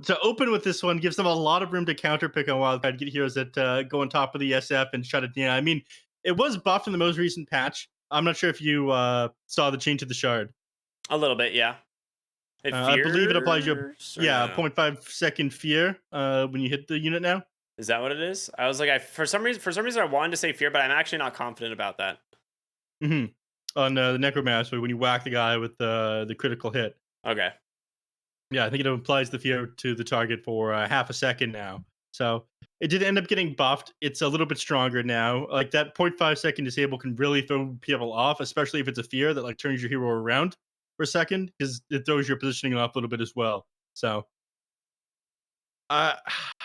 to open with this one gives them a lot of room to counter pick on Wildcard, get heroes that go on top of the SF and shut it down. I mean, it was buffed in the most recent patch. I'm not sure if you saw the change to the shard. A little bit, yeah. It I believe it applies you fears or yeah, no? 0.5-second fear when you hit the unit now. Is that what it is? I was like, for some reason, I wanted to say fear, but I'm actually not confident about that. hmm On the Necromancer when you whack the guy with the critical hit. Okay. Yeah, I think it applies the fear to the target for half a second now. So it did end up getting buffed. It's a little bit stronger now. Like that 0.5-second disable can really throw people off, especially if it's a fear that like turns your hero around for a second, because it throws your positioning off a little bit as well. So uh,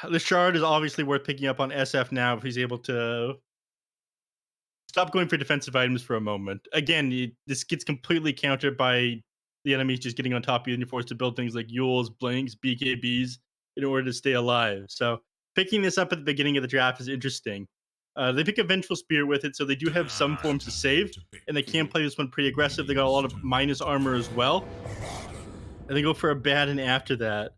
the shard is obviously worth picking up on SF now if he's able to stop going for defensive items for a moment. Again, this gets completely countered by the enemies just getting on top of you and you're forced to build things like Yules, Blinks, BKBs in order to stay alive. So picking this up at the beginning of the draft is interesting. They pick a Vengeful Spirit with it, so they do have some forms to save, and they can Mhm. play this one pretty aggressive. They got a lot of minus armor as well, and they go for a Baden after that.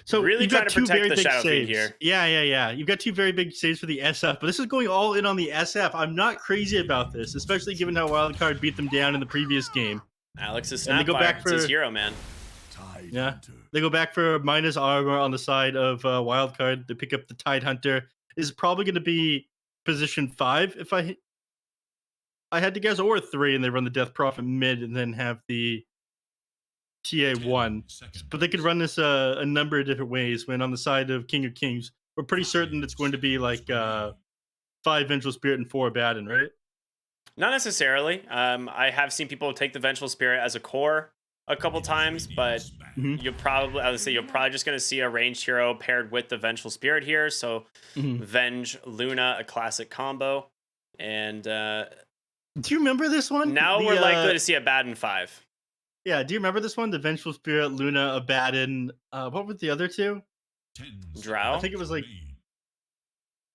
So Really you've trying got to two protect very the big Shadow Fiend saves. here. Yeah. You've got two very big saves for the SF, but this is going all in on the SF. I'm not crazy about this, especially given how Wildcard beat them down in the previous game. Alex's And they go Snapfire. back It's his for hero, man. yeah, they go back for minus armor on the side of Wildcard. They pick up the Tide Hunter. Is probably going to be position 5 if I had to guess, or 3, and they run the Death Prophet mid and then have the TA1. But they could run this a number of different ways. When on the side of King of Kings, we're pretty certain it's going to be like 5 Vengeful Spirit and 4 Baden, right? Not necessarily. I have seen people take the Vengeful Spirit as a core a couple times, but hmm I would say you're probably just going to see a ranged hero paired with the Vengeful Spirit here. So hmm Venge Luna, a classic combo, and Do you remember this one? now we're The likely to see a Baden 5. yeah, do you remember this one? The Vengeful Spirit, Luna, Abaddon. What were the other two? I Drow. think it was like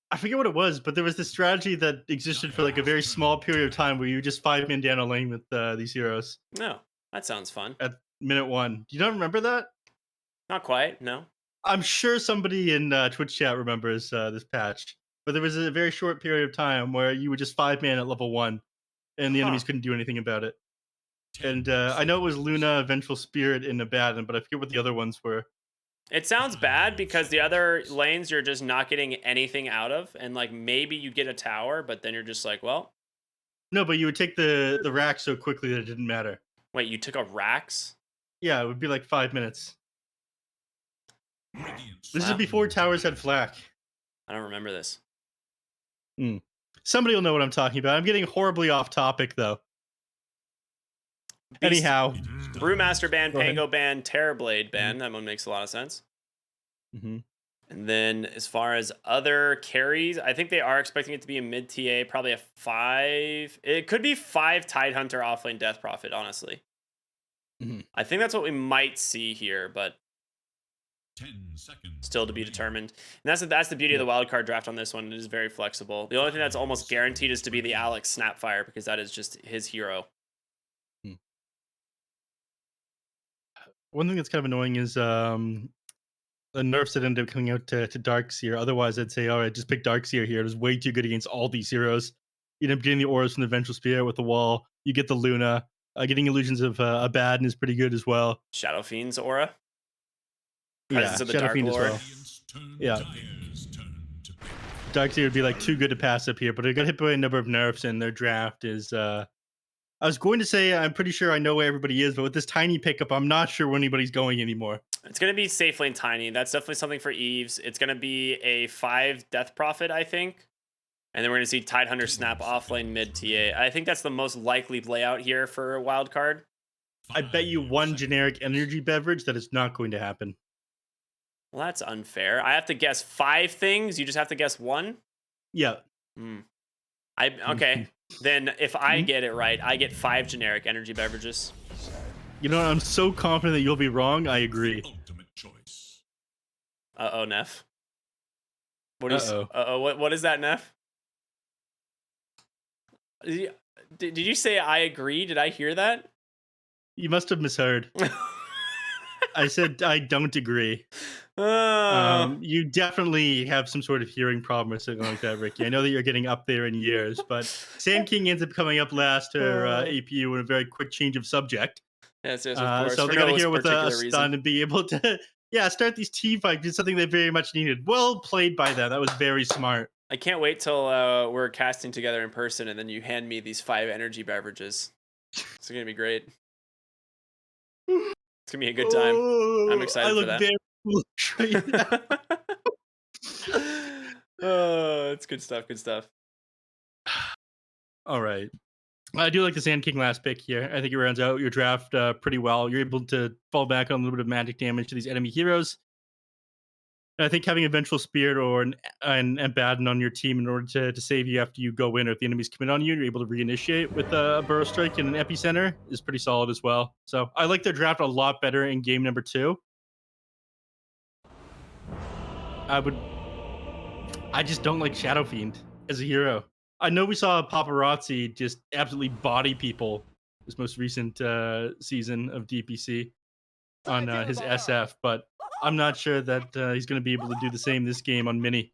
I forget what it was, but there was this strategy that existed for like a very small period of time where you just 5-man down a lane with these heroes No, that sounds fun. at minute 1. Do you not remember that? Not quite. No. I'm sure somebody in Twitch chat remembers this patch, but there was a very short period of time where you would just 5-man at level 1, and the Huh. enemies couldn't do anything about it. And I know it was Luna, Vengeful Spirit, and Abaddon, but I forget what the other ones were. It sounds bad because the other lanes you're just not getting anything out of, and like maybe you get a tower, but then you're just like, well, No, but you would take the rack so quickly that it didn't matter. wait, you took a Rax? Yeah, it would be like 5 minutes. This is Wow, before towers had flak. I don't remember this. Hmm. Somebody will know what I'm talking about. I'm getting horribly off topic though. Beast, Anyhow, Brewmaster ban, go ahead. Pango ban, Terrorblade hmm ban. That one makes a lot of sense. hmm And then as far as other carries, I think they are expecting it to be a mid TA, probably a 5. It could be 5 Tidehunter offlane Death Prophet, honestly. hmm I think that's what we might see here, but still to be determined. And that's the beauty of Yeah. the wildcard draft on this one. It is very flexible. The only thing that's almost guaranteed is to be the Alex Snapfire because that is just his hero. Hmm. One thing that's kind of annoying is the nerfs that ended up coming out to Darkseer. Otherwise, I'd say, all right, just pick Darkseer here. It was way too good against all these heroes. You end up getting the auras from the Vengeful Spirit with the wall. You get the Luna. Getting illusions of Abaddon is pretty good as well. Shadow Fiend's aura. Yeah, Presence of the Shadow Dark Fiend as Lord. well. Yeah, Darkseer would be like too good to pass up here, but it got hit by a number of nerfs, and their draft is. I was going to say I'm pretty sure I know where everybody is, but with this tiny pickup, I'm not sure where anybody's going anymore. It's going to be safe lane tiny. That's definitely something for Eves. It's going to be a 5 Death Prophet, I think. And then we're going to see Tidehunter snap off lane mid TA. I think that's the most likely layout here for Wildcard. I bet you one generic energy beverage that is not going to happen. Well, that's unfair. I have to guess 5 things. You just have to guess 1. Yeah. Hmm. Okay. Then if I get it right, I get 5 generic energy beverages. You know, I'm so confident that you'll be wrong. I agree. Uh-oh, Neff. Uh-oh. What is that, Neff? Did you say I agree? Did I hear that? You must have misheard. I said I don't agree. Oh. You definitely have some sort of hearing problem or something like that, Ricky. I know that you're getting up there in years, but Sand King ends up coming up last to APU in a very quick change of subject. Yes, yes, of course. So For they got to no hear with a particular reason. stun and be able to, yeah, start these team fights. Is something they very much needed. Well played by them. That was very smart. I can't wait till we're casting together in person, and then you hand me these 5 energy beverages. It's gonna be great. It's gonna be a good time. I'm Oh, I excited for look that. very foolish right now. Oh, it's good stuff. Good stuff. All right. I do like the Sand King last pick here. I think it rounds out your draft pretty well. You're able to fall back on a little bit of magic damage to these enemy heroes. And I think having a Vengeful Spirit or an Abaddon on your team in order to save you after you go in, or if the enemies commit on you, you're able to reinitiate with a Burrow Strike and an Epicenter is pretty solid as well. So I like their draft a lot better in game number 2. I just don't like Shadow Fiend as a hero. I know we saw Paparazzi just absolutely body people this most recent season of DPC on his SF, but I'm not sure that he's going to be able to do the same this game on Mini.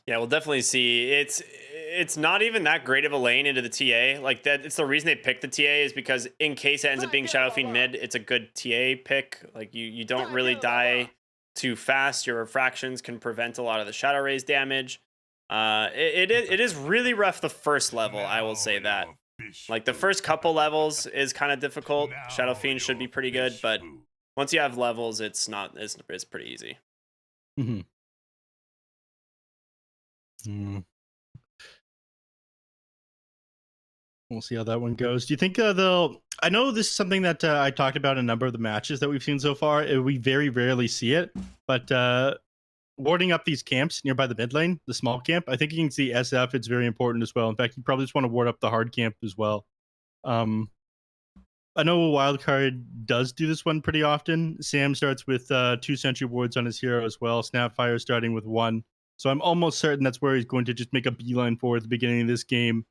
Yeah, we'll definitely see. It's not even that great of a lane into the TA. Like that, it's the reason they picked the TA is because in case it ends up being Shadow Fiend mid, it's a good TA pick. Like you don't really die too fast. Your refractions can prevent a lot of the Shadow Rays damage. It is really rough the first level. I will say that. Like the first couple levels is kind of difficult. Shadow Fiend should be pretty good, but once you have levels, it's not. It's pretty easy. Mm-hmm. Mm. We'll see how that one goes. Do you think they'll? I know this is something that I talked about in a number of the matches that we've seen so far. We very rarely see it, but warding up these camps nearby the mid lane, the small camp, I think you can see SF. It's very important as well. In fact, you probably just want to ward up the hard camp as well. I know Wildcard does do this one pretty often. Sam starts with 2 sentry wards on his hero as well. Snapfire starting with 1. So I'm almost certain that's where he's going to just make a beeline for at the beginning of this game.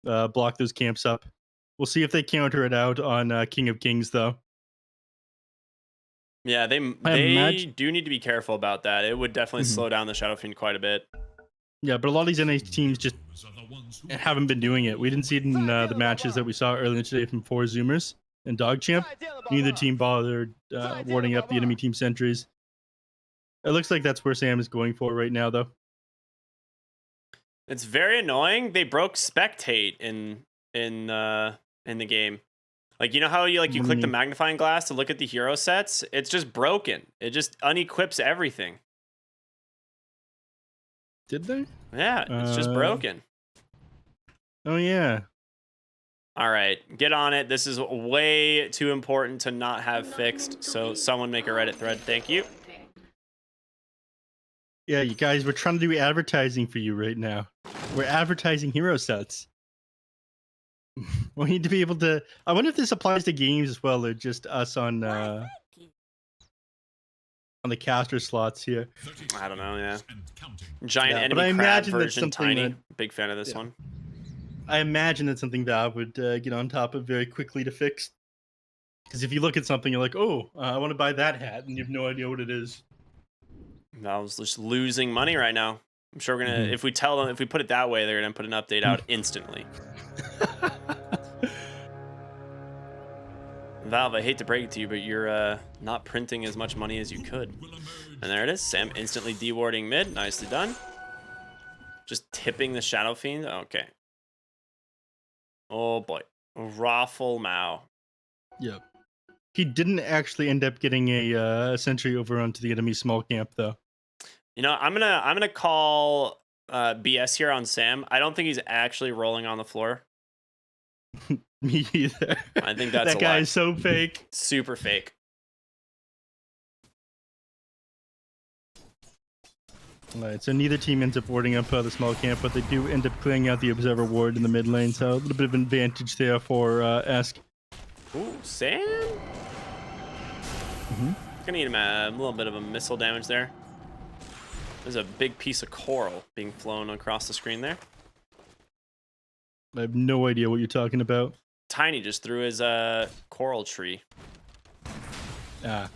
Block those camps up. We'll see if they counter it out on King of Kings, though. Yeah, they do need to be careful about that. It would definitely slow down the Shadow Fiend quite a bit. Yeah, but a lot of these NA teams just haven't been doing it. We didn't see it in the matches that we saw earlier today from 4 Zoomers and Dogchamp. Neither team bothered warding up the enemy team sentries. It looks like that's where Sam is going for right now, though. It's very annoying. They broke spectate in the game. Like, you know how you click the magnifying glass to look at the hero sets? It's just broken. It just unequips everything. Did they? Yeah, it's just broken. Oh yeah. All right, get on it. This is way too important to not have fixed. So someone make a Reddit thread. Thank you. Yeah, you guys, we're trying to do advertising for you right now. We're advertising hero sets. We need to be able to. I wonder if this applies to games as well, or just us on the caster slots here. I don't know. Yeah, giant enemy crab version Tiny. Big fan of this one. I imagine that's something Valve would get on top of very quickly to fix. Because if you look at something, you're like, oh, I want to buy that hat, and you have no idea what it is. Valve's just losing money right now. I'm sure we're gonna if we tell them, if we put it that way, they're gonna put an update out instantly. Valve, I hate to break it to you, but you're not printing as much money as you could. And there it is. Sam instantly dewarding mid. Nicely done. Just tipping the Shadow Fiend. Okay. Oh boy. Raffle Mao. Yep. He didn't actually end up getting a sentry over onto the enemy small camp, though. You know, I'm gonna call BS here on Sam. I don't think he's actually rolling on the floor. Me either. I think that's that guy is so fake. Super fake. All right, so neither team ends up warding up the small camp, but they do end up clearing out the observer ward in the mid lane, so a little bit of advantage there for Esk. Ooh, Sam? Gonna need him a little bit of a missile damage there. There's a big piece of coral being flown across the screen there. I have no idea what you're talking about. Tiny just threw his coral tree. I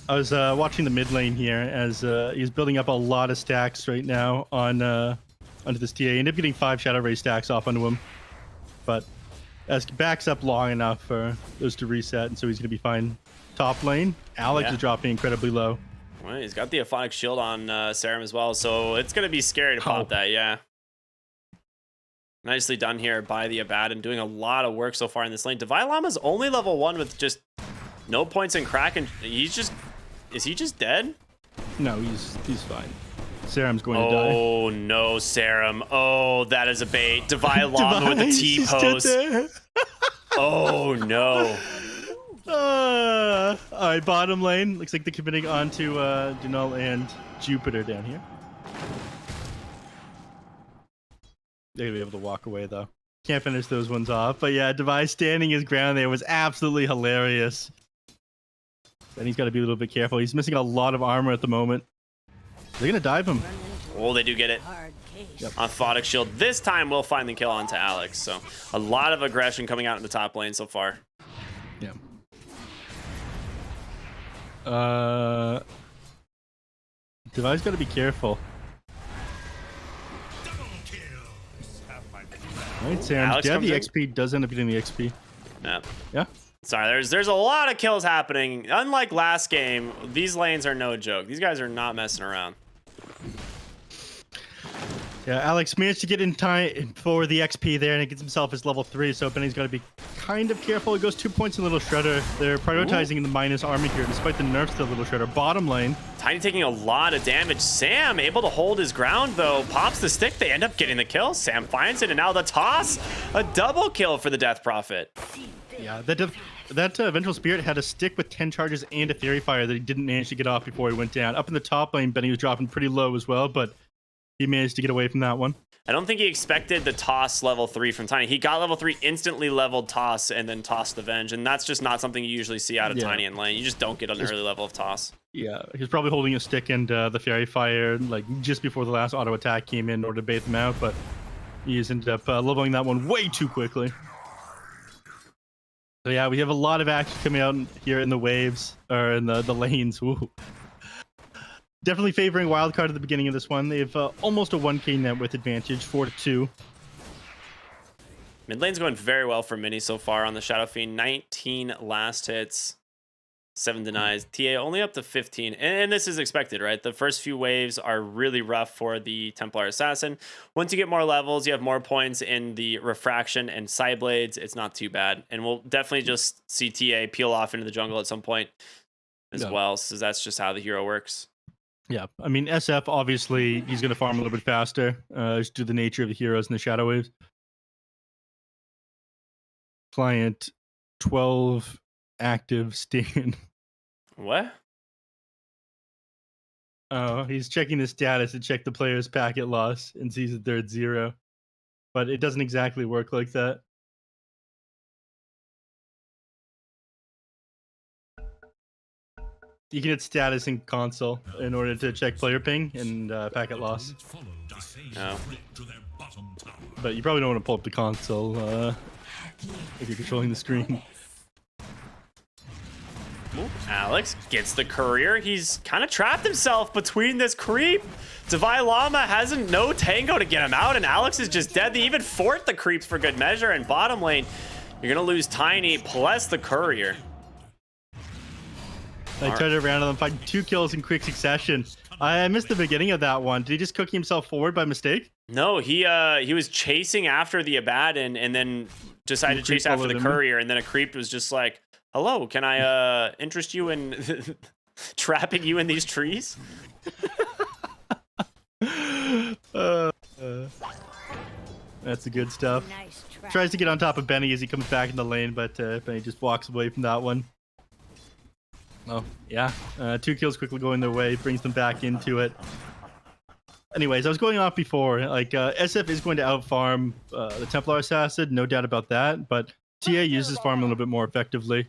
was watching the mid lane here as he's building up a lot of stacks right now on onto this TA. Ended up getting 5 Shadow Ray stacks off onto him, but as backs up long enough for those to reset, and so he's going to be fine. Top lane, Alex is dropping incredibly low. Well, he's got the Aphonic Shield on Serum as well, so it's going to be scary to pop that, yeah. Nicely done here by the Abaddon, doing a lot of work so far in this lane. Divine Llama's only level 1 with just no points in crack, and he's just... Is he just dead? No, he's fine. Serum's going to die. Oh, no, Serum. Oh, that is a bait. Divine Llama with the T-pose. Oh, no. All right, bottom lane. Looks like they're committing onto Dunal and Jupiter down here. They're gonna be able to walk away though. Can't finish those ones off. But yeah, Device standing his ground there was absolutely hilarious. And he's got to be a little bit careful. He's missing a lot of armor at the moment. They're gonna dive him. Oh, they do get it. Yep. Aphonic Shield. This time we'll find the kill onto Alex. So a lot of aggression coming out in the top lane so far. Yeah. Device got to be careful. Right, Sam. Yeah, the XP does end up getting the XP. Yeah. Yeah. Sorry, there's a lot of kills happening. Unlike last game, these lanes are no joke. These guys are not messing around. Yeah, Alex managed to get in time for the XP there, and it gets himself his level 3, so Benny's got to be kind of careful. He goes 2 points in Little Shredder. They're prioritizing the minus armor here, despite the nerfs to Little Shredder. Bottom lane. Tiny taking a lot of damage. Sam able to hold his ground, though. Pops the stick. They end up getting the kill. Sam finds it, and now the toss. A double kill for the Death Prophet. Yeah, that Vengeful Spirit had a stick with 10 charges and a Fairy Fire that he didn't manage to get off before he went down. Up in the top lane, Benny was dropping pretty low as well, but he managed to get away from that one. I don't think he expected the toss level 3 from Tiny. He got level 3, instantly leveled toss, and then tossed the Venge, and that's just not something you usually see out of Tiny in lane. You just don't get an early level of toss. Yeah, he was probably holding a stick and the Fairy Fire like just before the last auto attack came in order to bait them out, but he just ended up leveling that one way too quickly. So yeah, we have a lot of action coming out here in the waves, or in the lanes. Ooh. Definitely favoring Wildcard at the beginning of this one. They have almost a 1k net with advantage, 4-2. Mid lane's going very well for Mini so far on the Shadow Fiend. 19 last hits, 7 denies. TA only up to 15. And this is expected, right? The first few waves are really rough for the Templar Assassin. Once you get more levels, you have more points in the Refraction and Side Blades. It's not too bad. And we'll definitely just see TA peel off into the jungle at some point as well. So that's just how the hero works. Yeah, I mean, SF, obviously, he's going to farm a little bit faster just due to the nature of the heroes and the Shadow Waves. Client 12 active Stan. What? Oh, he's checking the status to check the player's packet loss and sees that they're at 0. But it doesn't exactly work like that. You can hit status in console in order to check player ping and packet loss. No. But you probably don't want to pull up the console if you're controlling the screen. Ooh, Alex gets the courier. He's kind of trapped himself between this creep. Divine Llama hasn't no tango to get him out, and Alex is just dead. They even fort the creeps for good measure. And bottom lane, you're going to lose Tiny plus the courier. I tried to round them, find 2 kills in quick succession. I missed the beginning of that one. Did he just cook himself forward by mistake? No, he was chasing after the Abaddon and then decided to chase after the courier, and then a creep was just like, hello, can I interest you in trapping you in these trees? That's the good stuff. Tries to get on top of Benny as he comes back in the lane, but Benny just walks away from that one. Oh, yeah. 2 kills quickly going their way, brings them back into it. Anyways, I was going off before. Like, SF is going to outfarm the Templar Assassin, no doubt about that, but TA uses farm a little bit more effectively.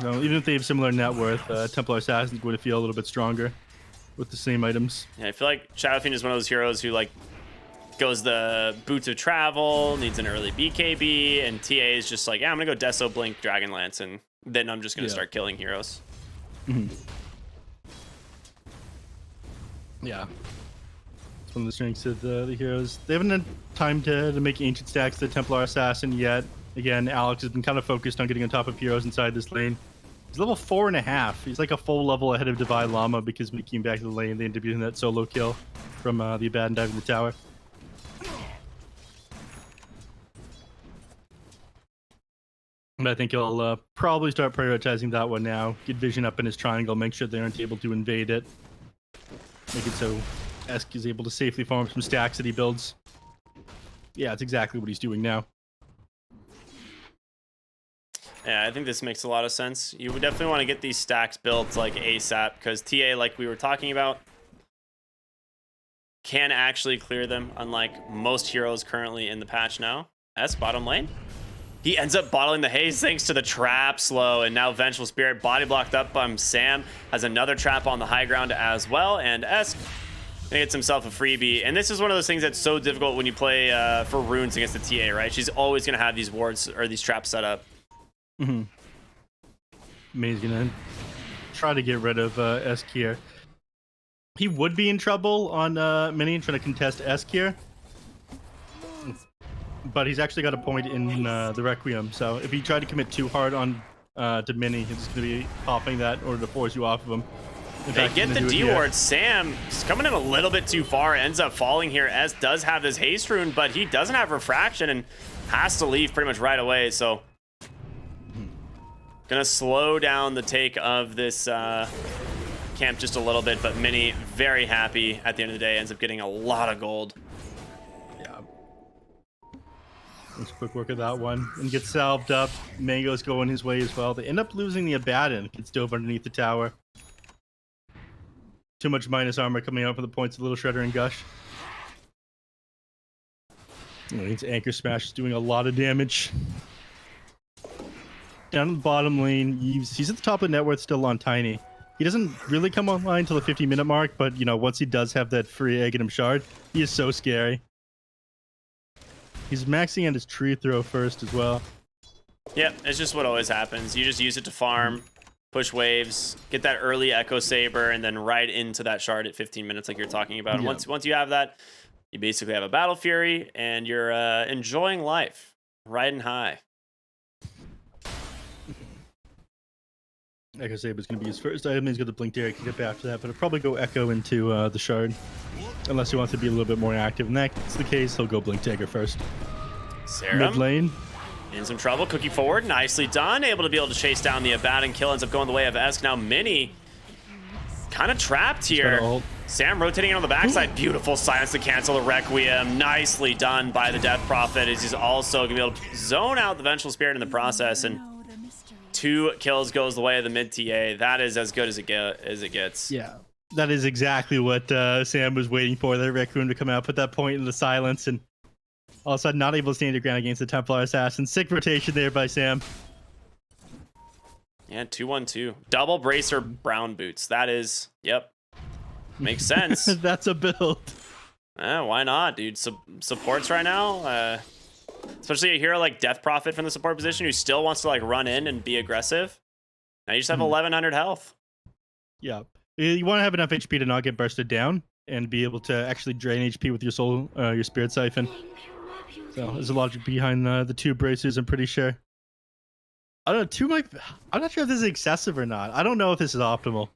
So even if they have similar net worth, Templar Assassin is going to feel a little bit stronger with the same items. Yeah, I feel like Shadow Fiend is one of those heroes who, like, goes the Boots of Travel, needs an early BKB, and TA is just like, yeah, I'm gonna go Deso Blink Dragonlance, and then I'm just gonna start killing heroes. Yeah. It's one of the strengths of the heroes. They haven't had time to make ancient stacks the Templar Assassin yet. Again, Alex has been kind of focused on getting on top of heroes inside this lane. He's level 4.5. He's like a full level ahead of Divine Llama because when he came back to the lane, they ended up getting that solo kill from the Abaddon diving the tower. But I think he'll probably start prioritizing that one now. Get vision up in his triangle, make sure they aren't able to invade it. Make it so Esk is able to safely farm some stacks that he builds. Yeah, it's exactly what he's doing now. Yeah, I think this makes a lot of sense. You would definitely want to get these stacks built like ASAP because TA, like we were talking about, can actually clear them, unlike most heroes currently in the patch now. Esk bottom lane. He ends up bottling the haze thanks to the trap slow, and now Vengeful Spirit body blocked up. Sam has another trap on the high ground as well, and Esk gets himself a freebie. And this is one of those things that's so difficult when you play for runes against the TA, right? She's always going to have these wards or these traps set up. May's gonna try to get rid of Esk here. He would be in trouble on Mini trying to contest Esk here, but he's actually got a point in the Requiem. So if he tried to commit too hard on to Mini, he's gonna be popping that in order to force you off of him. They get the D ward. Sam is coming in a little bit too far, ends up falling here. Esk does have this haste rune, but he doesn't have refraction and has to leave pretty much right away. So gonna slow down the take of this camp just a little bit, but Mini very happy at the end of the day, ends up getting a lot of gold. Yeah. Let's quick work at that one and get salved up. Mango's going his way as well. They end up losing the Abaddon. Gets dove underneath the tower. Too much minus armor coming out for the points of Little Shredder and Gush. It's Anchor Smash is doing a lot of damage. Down in the bottom lane, he's at the top of the net worth still on Tiny. He doesn't really come online until the 50-minute mark, but you know, once he does have that free Aghanim shard, he is so scary. He's maxing out his tree throw first as well. Yep, it's just what always happens. You just use it to farm, push waves, get that early Echo Saber, and then right into that shard at 15 minutes like you're talking about. And once you have that, you basically have a Battle Fury, and you're enjoying life, riding high. Echo Saber is going to be his first item. He's got the Blink Dagger to get after that, but he'll probably go Echo into the Shard. Unless he wants to be a little bit more active. And that's the case, he'll go Blink Dagger first. Serum. Mid lane. In some trouble. Cookie forward. Nicely done. Able to chase down the Abaddon kill. Ends up going the way of Esk. Now Mini kind of trapped here. Sam rotating in on the backside. Beautiful silence to cancel the Requiem. Nicely done by the Death Prophet, as he's also going to be able to zone out the Vengeful Spirit in the process. And 2 kills goes the way of the mid TA. That is as good as it gets. Yeah, that is exactly what Sam was waiting for. The Requiem to come out, put that point in the silence, and all of a sudden not able to stand your ground against the Templar Assassin. Sick rotation there by Sam. Yeah, 2-1-2. Double bracer brown boots. That is, yep. Makes sense. That's a build. Why not, dude? Supports right now. Especially a hero like Death Prophet from the support position who still wants to like run in and be aggressive. Now you just have 1100 health. Yeah. You want to have enough HP to not get bursted down and be able to actually drain HP with your soul, your Spirit Siphon. So there's a logic behind the 2 braces, I'm pretty sure. I don't know, I'm not sure if this is excessive or not. I don't know if this is optimal.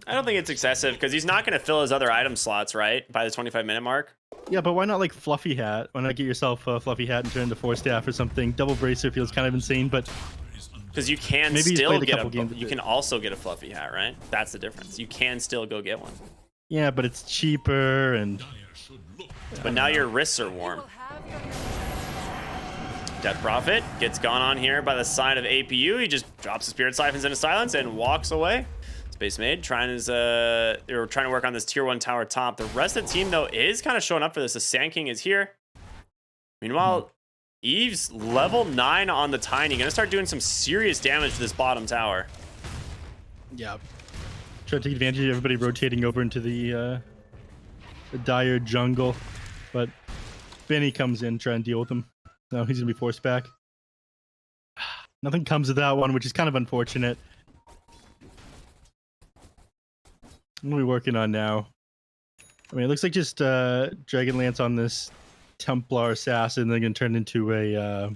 I don't think it's excessive because he's not going to fill his other item slots, right? By the 25-minute mark. Yeah, but why not like Fluffy Hat? Why not get yourself a Fluffy Hat and turn into 4 staff or something? Double Bracer feels kind of insane, but because you can still get you can also get a Fluffy Hat, right? That's the difference. You can still go get one. Yeah, but it's cheaper and. But now your wrists are warm. Death Prophet gets gone on here by the side of APU. He just drops the Spirit Siphons into silence and walks away. Space Maid trying to work on this tier 1 tower top. The rest of the team though is kind of showing up for this. The Sand King is here. Meanwhile, Eve's level 9 on the Tiny, gonna start doing some serious damage to this bottom tower. Yeah. Try to take advantage of everybody rotating over into the dire jungle, but Benny comes in, try and deal with him. No, he's gonna be forced back. Nothing comes of that one, which is kind of unfortunate. What are we working on now? I mean, it looks like just Dragonlance on this Templar Assassin, they're gonna turn into a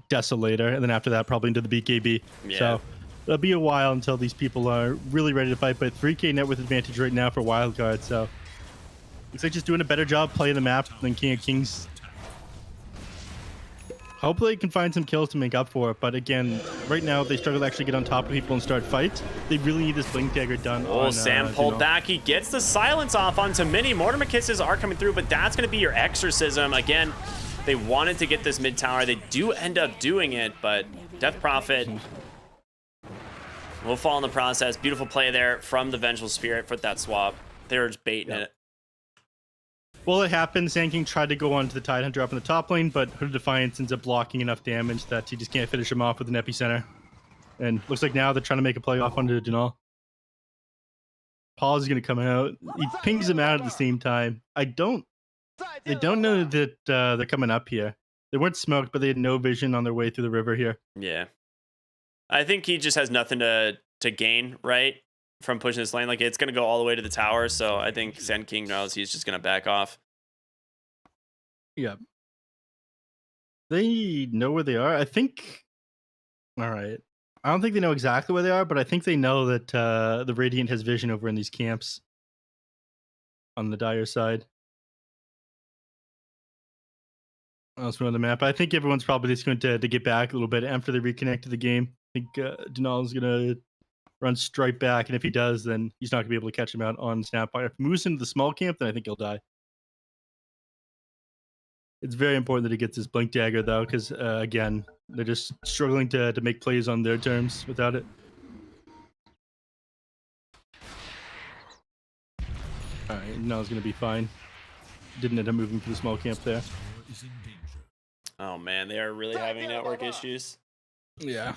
Desolator, and then after that, probably into the BKB. Yeah. So it'll be a while until these people are really ready to fight. But 3K net worth advantage right now for Wildcard. So looks like just doing a better job playing the map than King of Kings. Hopefully, can find some kills to make up for it. But again, right now they struggle to actually get on top of people and start fights. They really need this Blink Dagger done. Oh, Sam pulled back. He gets the silence off onto Mini. Mortimer Kisses are coming through, but that's going to be your Exorcism. Again, they wanted to get this mid tower. They do end up doing it, but Death Prophet will fall in the process. Beautiful play there from the Vengeful Spirit for that swap. They were just baiting it. Well, it happened. Sand King tried to go on to the Tidehunter up in the top lane, but Hood of Defiance ends up blocking enough damage that he just can't finish him off with an Epicenter. And looks like now they're trying to make a play off onto Dunal. Paul is going to come out. He pings him out at the same time. They don't know that they're coming up here. They weren't smoked, but they had no vision on their way through the river here. Yeah. I think he just has nothing to gain, right? From pushing this lane. Like, it's going to go all the way to the tower, so I think Sand King knows he's just going to back off. Yeah. They know where they are. I think... All right. I don't think they know exactly where they are, but I think they know that the Radiant has vision over in these camps on the Dire side. Elsewhere on the map. I think everyone's probably just going to get back a little bit after they reconnect to the game. I think Dunal's going to run straight back, and if he does, then he's not going to be able to catch him out on Snapfire. If he moves into the small camp, then I think he'll die. It's very important that he gets his Blink Dagger, though, because, again, they're just struggling to make plays on their terms without it. Alright, now it's going to be fine. Didn't end up moving to the small camp there. Oh, man, they are really having network issues. Yeah.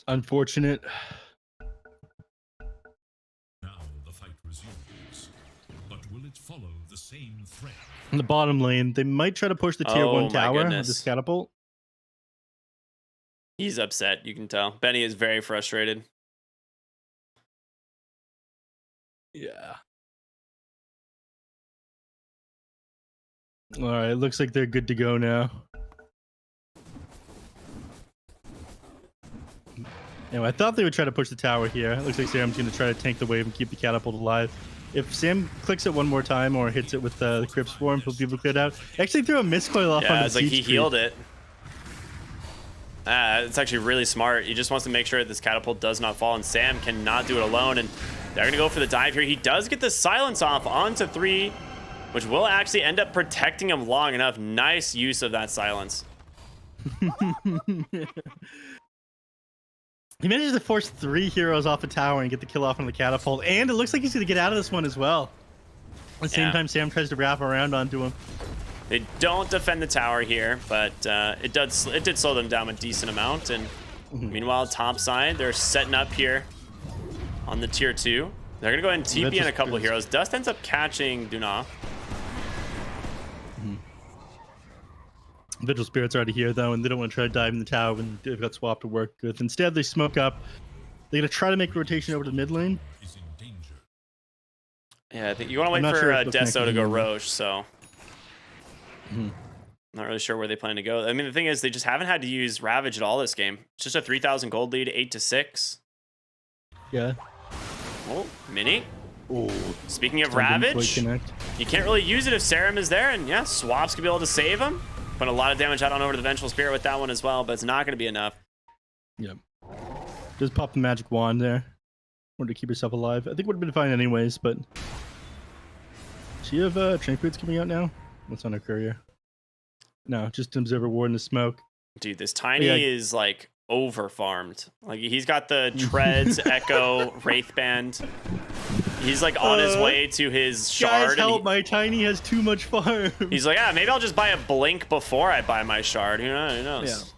Unfortunate. Now the fight resumes, but will it follow the same thread? In the bottom lane, they might try to push the tier 1 tower with this catapult. He's upset, you can tell. Benny is very frustrated. Yeah. All right, looks like they're good to go now. Anyway, I thought they would try to push the tower here. It looks like Sam's going to try to tank the wave and keep the catapult alive. If Sam clicks it one more time or hits it with the Crypt Swarm, he'll be able to clear it out. Actually threw a miscoil off on the it's like he healed it. It's actually really smart. He just wants to make sure that this catapult does not fall, and Sam cannot do it alone, and they're going to go for the dive here. He does get the silence off onto 3, which will actually end up protecting him long enough. Nice use of that silence. He manages to force 3 heroes off a tower and get the kill off on the catapult, and it looks like he's going to get out of this one as well. At the same time, Sam tries to wrap around onto him. They don't defend the tower here, but it did slow them down a decent amount. And meanwhile, top side, they're setting up here on the tier 2. They're going to go ahead and TP in a couple of heroes. Dust ends up catching Duna. Vigil Spirit's already here, though, and they don't want to try to dive in the tower when they've got swap to work with. Instead, they smoke up. They're going to try to make a rotation over to the mid lane. Yeah, I think you want to wait for Deso to go Roche, so... Not really sure where they plan to go. I mean, the thing is, they just haven't had to use Ravage at all this game. It's just a 3,000 gold lead, 8-6. Yeah. Oh, Mini. Oh. Speaking of Ravage, you can't really use it if Serum is there, and yeah, Swaps could be able to save him. Put a lot of damage out on over to the Vengeful Spirit with that one as well, but it's not going to be enough. Yep. Just pop the magic wand there. Wanted to keep yourself alive. I think it would have been fine anyways, but... Do you have Train Fruits coming out now? What's on her courier? No, just Observer Ward in the smoke. Dude, this Tiny is like over farmed. Like, he's got the Treads, Echo, Wraithband. He's like on his way to his shard. Guys, help! My Tiny has too much farm. He's like, maybe I'll just buy a Blink before I buy my shard. Who knows?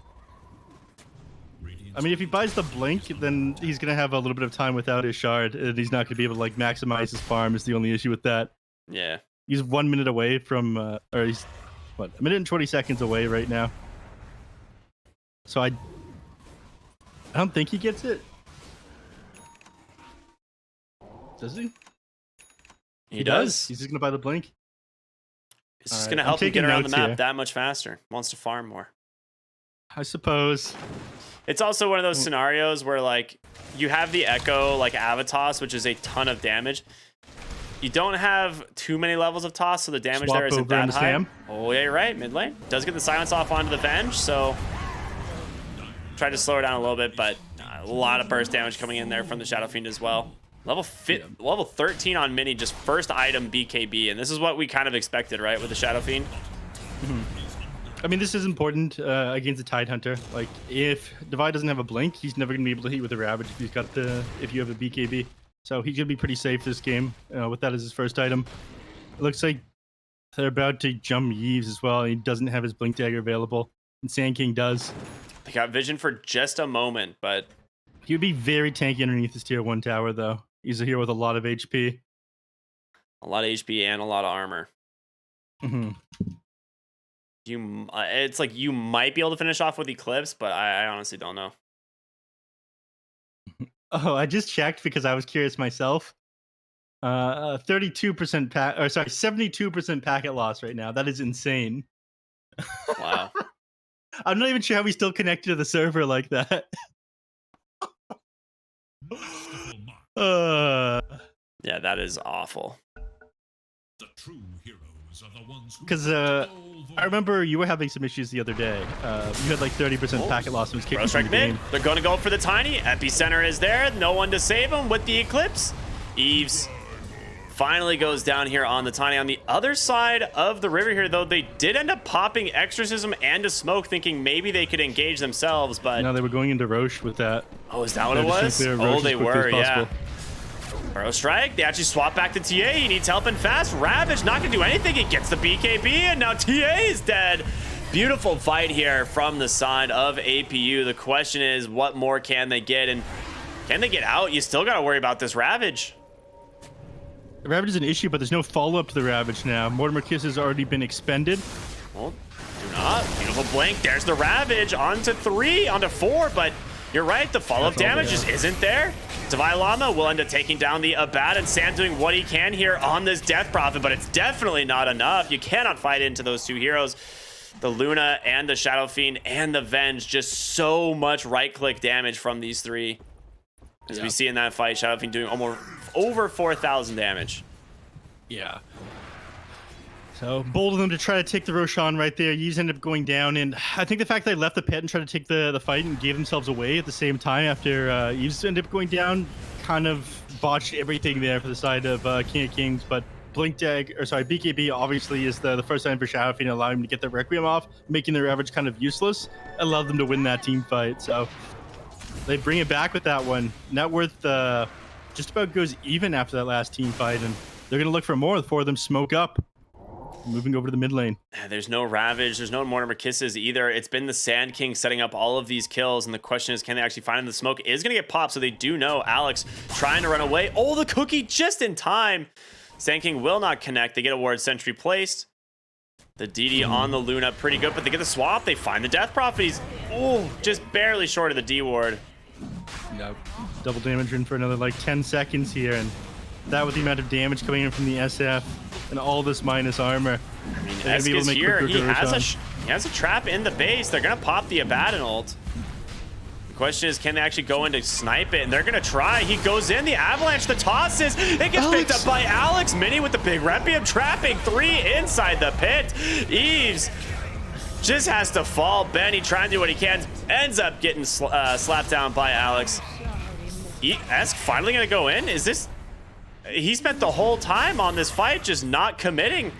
Yeah. I mean, if he buys the blink, then he's gonna have a little bit of time without his shard, and he's not gonna be able to like maximize his farm. Is the only issue with that. Yeah. He's 1 minute away from, or he's what, a minute and 20 seconds away right now. So I don't think he gets it. Does he? He does. He's just gonna buy the blink. It's just gonna help him get around the map that much faster. Wants to farm more. I suppose. It's also one of those scenarios where like you have the Echo like Avatos, which is a ton of damage. You don't have too many levels of toss, so the damage there isn't that high. Oh yeah, you're right. Mid lane does get the silence off onto the Venge, so try to slow her down a little bit, but a lot of burst damage coming in there from the Shadow Fiend as well. Level 13 on Mini, just first item BKB, and this is what we kind of expected, right, with the Shadow Fiend. I mean, this is important against the Tidehunter. Like, if Divide doesn't have a blink, he's never gonna be able to hit with a Ravage if you have a BKB. So he should be pretty safe this game with that as his first item. It looks like they're about to jump Yves as well. He doesn't have his blink dagger available, and Sand King does. They got vision for just a moment, but he would be very tanky underneath his tier 1 tower, though. He's a hero with a lot of HP. A lot of HP and a lot of armor. It's like you might be able to finish off with Eclipse, but I honestly don't know. Oh, I just checked because I was curious myself. 32% 72% packet loss right now. That is insane. Wow. I'm not even sure how we still connected to the server like that. Yeah, that is awful. The true heroes are the ones who because I remember you were having some issues the other day. You had like 30% packet loss and was kicking from the game. They're going to go for the Tiny. Epicenter is there. No one to save him with the Eclipse. Yves finally goes down here on the Tiny. On the other side of the river here, though, they did end up popping Exorcism and a Smoke, thinking maybe they could engage themselves, but... No, they were going into Roche with that. Oh, is that what it was? Oh, they were, yeah. Burrow Strike, they actually swap back to TA. He needs help and fast. Ravage not gonna do anything. He gets the BKB, and now TA is dead. Beautiful fight here from the side of APU. The question is, what more can they get? And can they get out? You still gotta worry about this Ravage. The Ravage is an issue, but there's no follow-up to the Ravage now. Mortimer Kiss has already been expended. Well, do not. Beautiful blink. There's the Ravage. Onto 3, onto 4, but you're right. The follow-up damage just isn't there. Divine Llama will end up taking down the Abad, and Sam doing what he can here on this Death Prophet, but it's definitely not enough. You cannot fight into those two heroes. The Luna and the Shadow Fiend and the Venge, just so much right-click damage from these three. As we see in that fight, Shadow Fiend doing almost over 4,000 damage. Yeah. So bold of them to try to take the Roshan right there. Yves ended up going down, and I think the fact they left the pit and tried to take the fight and gave themselves away at the same time after Yves ended up going down kind of botched everything there for the side of King of Kings. But BKB obviously is the first time for Shadow Fiend, allowing him to get the Requiem off, making their average kind of useless. Allowed them to win that team fight. So they bring it back with that one. Net worth just about goes even after that last team fight, and they're gonna look for more. The four of them smoke up. Moving over to the mid lane. There's no Ravage. There's no Mortimer Kisses either. It's been the Sand King setting up all of these kills, and the question is, can they actually find him? The smoke is going to get popped, so they do know. Alex trying to run away. Oh, the cookie just in time. Sand King will not connect. They get a ward sentry placed. The DD on the Luna, pretty good, but they get the swap. They find the Death Prophet. He's, just barely short of the D ward. No. Double damage in for another like 10 seconds here, and that with the amount of damage coming in from the SF and all this minus armor. I mean, Esk is here. He has a trap in the base. They're gonna pop the Abaddon ult. The question is, can they actually go in to snipe it? And they're gonna try. He goes in. The avalanche, the tosses. It gets picked up by Alex. Mini with the big Requiem, trapping 3 inside the pit. Yves just has to fall. Benny trying to do what he can. Ends up getting slapped down by Alex. Esk finally gonna go in. Is this? He spent the whole time on this fight just not committing.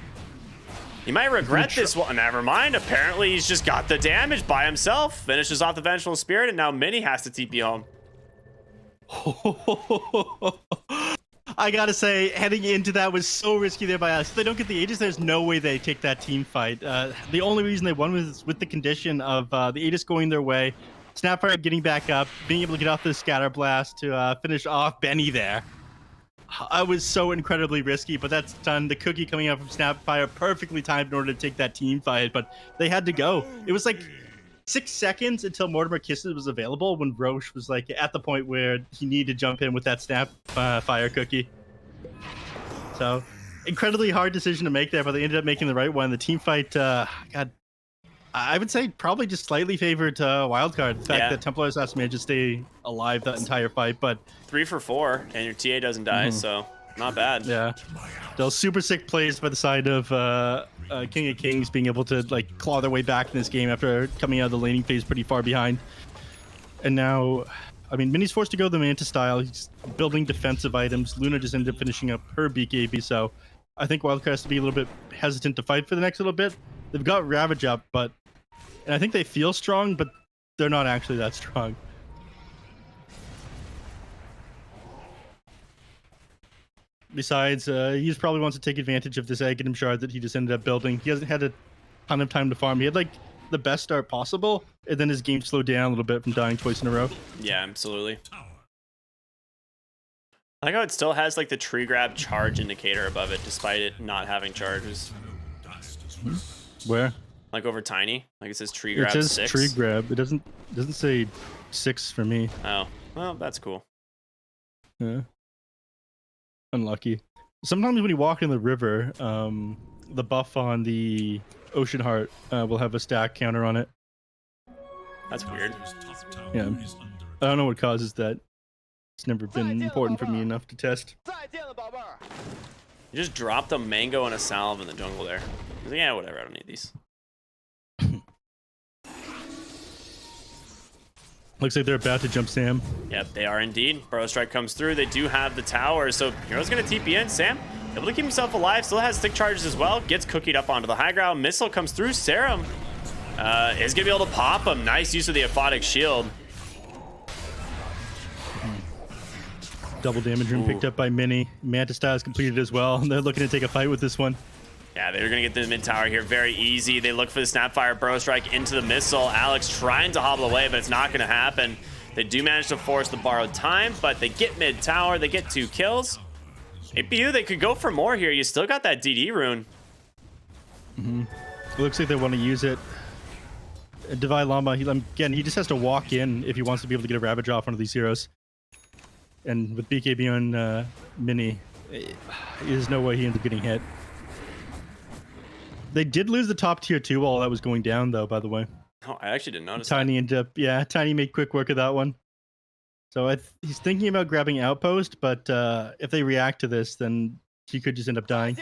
He might regret this one. Never mind. Apparently, he's just got the damage by himself. Finishes off the Vengeful Spirit, and now Mini has to TP home. I gotta say, heading into that was so risky there by us. If they don't get the Aegis, there's no way they take that team fight. The only reason they won was with the condition of the Aegis going their way, Snapfire getting back up, being able to get off the scatter blast to finish off Benny there. I was so incredibly risky, but that's done. The cookie coming out from Snapfire perfectly timed in order to take that team fight, but they had to go. It was like 6 seconds until Mortimer Kisses was available when Roche was like at the point where he needed to jump in with that Snapfire cookie. So incredibly hard decision to make there, but they ended up making the right one. The team fight, God, I would say probably just slightly favored Wildcard. The fact that Templar Assassin managed to stay alive that entire fight, but 3 for 4, and your TA doesn't die, so not bad. Yeah, those super sick plays by the side of King of Kings being able to like claw their way back in this game after coming out of the laning phase pretty far behind. And now, I mean, Minnie's forced to go the Manta style. He's building defensive items. Luna just ended up finishing up her BKB, so I think Wildcard has to be a little bit hesitant to fight for the next little bit. They've got Ravage up, and I think they feel strong, but they're not actually that strong. Besides, he just probably wants to take advantage of this Aghanim shard that he just ended up building. He hasn't had a ton of time to farm. He had like the best start possible, and then his game slowed down a little bit from dying twice in a row. Yeah, absolutely. I like how it still has like the tree grab charge indicator above it, despite it not having charges. Where? Like over Tiny, like it says tree grab. It says 6. tree grab. It doesn't say 6 for me. Oh, well, that's cool. Yeah. Unlucky. Sometimes when you walk in the river, the buff on the Ocean Heart will have a stack counter on it. That's weird. Yeah. I don't know what causes that. It's never been important for me enough to test. You just dropped a mango and a salve in the jungle there. Like, yeah, whatever, I don't need these. Looks like they're about to jump Sam. Yep, they are indeed. Burrow Strike comes through. They do have the tower, so Hero's going to TP in. Sam, able to keep himself alive, still has stick charges as well. Gets cookied up onto the high ground. Missile comes through. Serum is going to be able to pop him. Nice use of the Aphotic Shield. Double damage room picked up by Mini. Manta style is completed as well. They're looking to take a fight with this one. Yeah, they're going to get the mid tower here very easy. They look for the Snapfire Burrow Strike into the missile. Alex trying to hobble away, but it's not going to happen. They do manage to force the borrowed time, but they get mid tower. They get 2 kills. APU, they could go for more here. You still got that DD rune. It looks like they want to use it. Divine Llama, again, he just has to walk in if he wants to be able to get a Ravage off one of these heroes. And with BKB on Mini, there's no way he ends up getting hit. They did lose the top tier 2 while that was going down, though, by the way. Oh, I actually didn't notice Tiny ended up, Tiny made quick work of that one. So he's thinking about grabbing Outpost, but if they react to this, then he could just end up dying.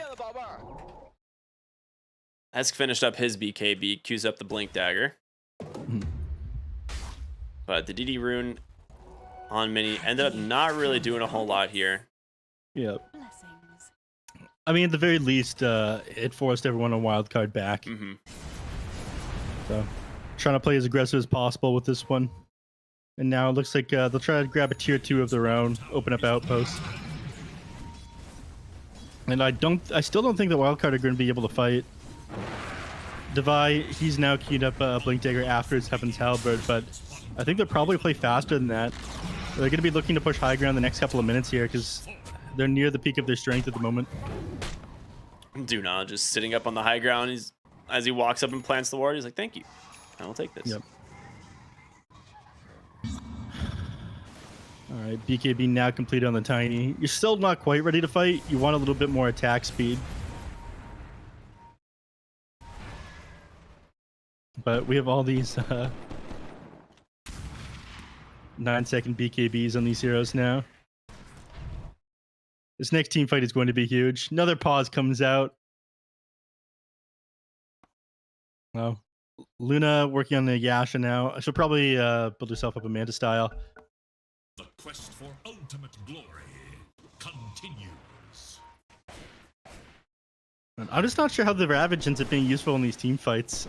Esk finished up his BKB, queues up the Blink Dagger. But the DD rune on Mini ended up not really doing a whole lot here. Yep. I mean, at the very least, it forced everyone on Wildcard back. So, trying to play as aggressive as possible with this one. And now it looks like they'll try to grab a tier 2 of their own, open up Outpost. And I still don't think the Wildcard are going to be able to fight. Devi, he's now keyed up Blink Dagger after his Heaven's Halberd, but I think they'll probably play faster than that. They're going to be looking to push high ground the next couple of minutes here because they're near the peak of their strength at the moment. Duna just sitting up on the high ground. As he walks up and plants the ward, he's like, thank you. I will take this. Yep. All right, BKB now completed on the Tiny. You're still not quite ready to fight. You want a little bit more attack speed. But we have all these 9-second BKBs on these heroes now. This next team fight is going to be huge. Another pause comes out. Well, Luna working on the Yasha now. She'll probably build herself up a Manta style. The quest for ultimate glory continues. I'm just not sure how the Ravage ends up being useful in these team fights.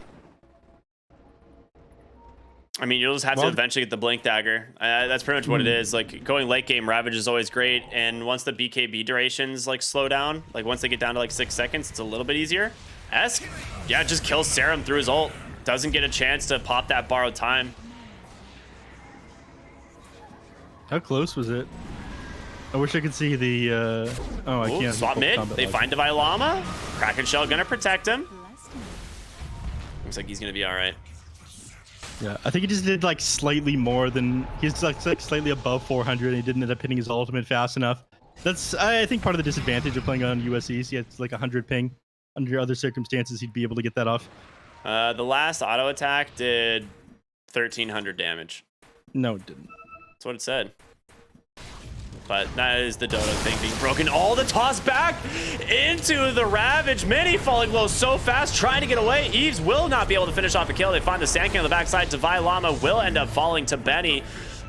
I mean, you'll just have to eventually get the Blink Dagger. That's pretty much what it is. Like, going late game, Ravage is always great, and once the BKB durations, like, slow down, like, once they get down to, like, 6 seconds, it's a little bit easier. Esk, yeah, just kills Serum through his ult. Doesn't get a chance to pop that borrowed time. How close was it? I wish I could see the. Oh, I can't. Swap mid. They find Divine Llama. Kraken Shell gonna protect him. Looks like he's gonna be all right. Yeah, I think he just did like slightly more than he's like slightly above 400, and he didn't end up hitting his ultimate fast enough. That's I think part of the disadvantage of playing on USEs. He had like 100 ping. Under other circumstances, he'd be able to get that off. The last auto attack did 1,300 damage. No, it didn't. That's what it said. But that is the Dodo thing being broken. All the toss back into the Ravage. Mini falling low so fast, trying to get away. Eves will not be able to finish off a kill. They find the Sand King on the backside. Divine Llama will end up falling to Benny.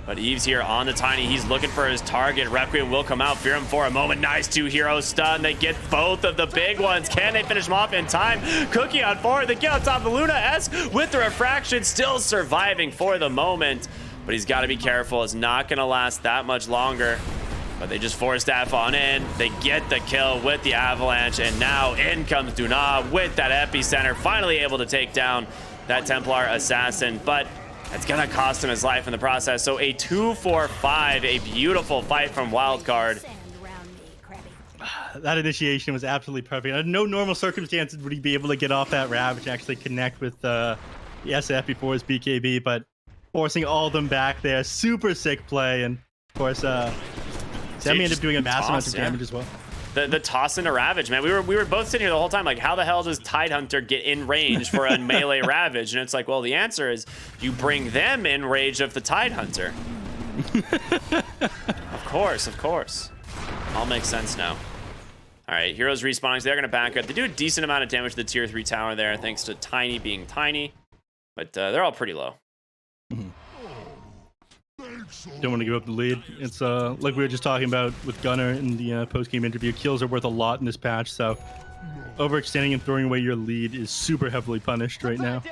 But Eves here on the Tiny. He's looking for his target. Requiem will come out. Fear him for a moment. Nice 2 hero stun. They get both of the big ones. Can they finish them off in time? Cookie on forward. They get on top of Luna S with the refraction. Still surviving for the moment. But he's got to be careful. It's not going to last that much longer. But they just force staff on in. They get the kill with the avalanche. And now in comes Duna with that epicenter. Finally able to take down that Templar assassin. But it's going to cost him his life in the process. So a 2-4-5, a beautiful fight from Wildcard. That initiation was absolutely perfect. Under no normal circumstances would he be able to get off that Ravage and actually connect with the SF before his BKB, but forcing all of them back there. Super sick play. And of course, Sammy ended up doing a massive amount of damage as well. The toss into Ravage, man. We were both sitting here the whole time like, how the hell does Tidehunter get in range for a melee Ravage? And it's like, well, the answer is you bring them in range of the Tidehunter. Of course. All makes sense now. All right, heroes respawning. So they're going to back up. They do a decent amount of damage to the tier 3 tower there, thanks to Tiny being tiny. But they're all pretty low. Don't want to give up the lead. It's like we were just talking about with Gunnar in the post-game interview. Kills are worth a lot in this patch, so overextending and throwing away your lead is super heavily punished right now.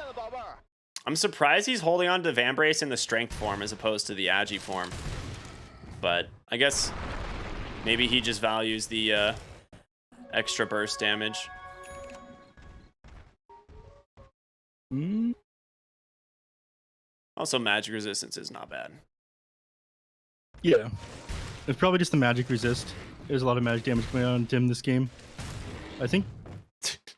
I'm surprised he's holding on to Vambrace in the strength form as opposed to the Agi form. But I guess maybe he just values the extra burst damage. Also, magic resistance is not bad. Yeah, it's probably just the magic resist. There's a lot of magic damage going on Tim this game. I think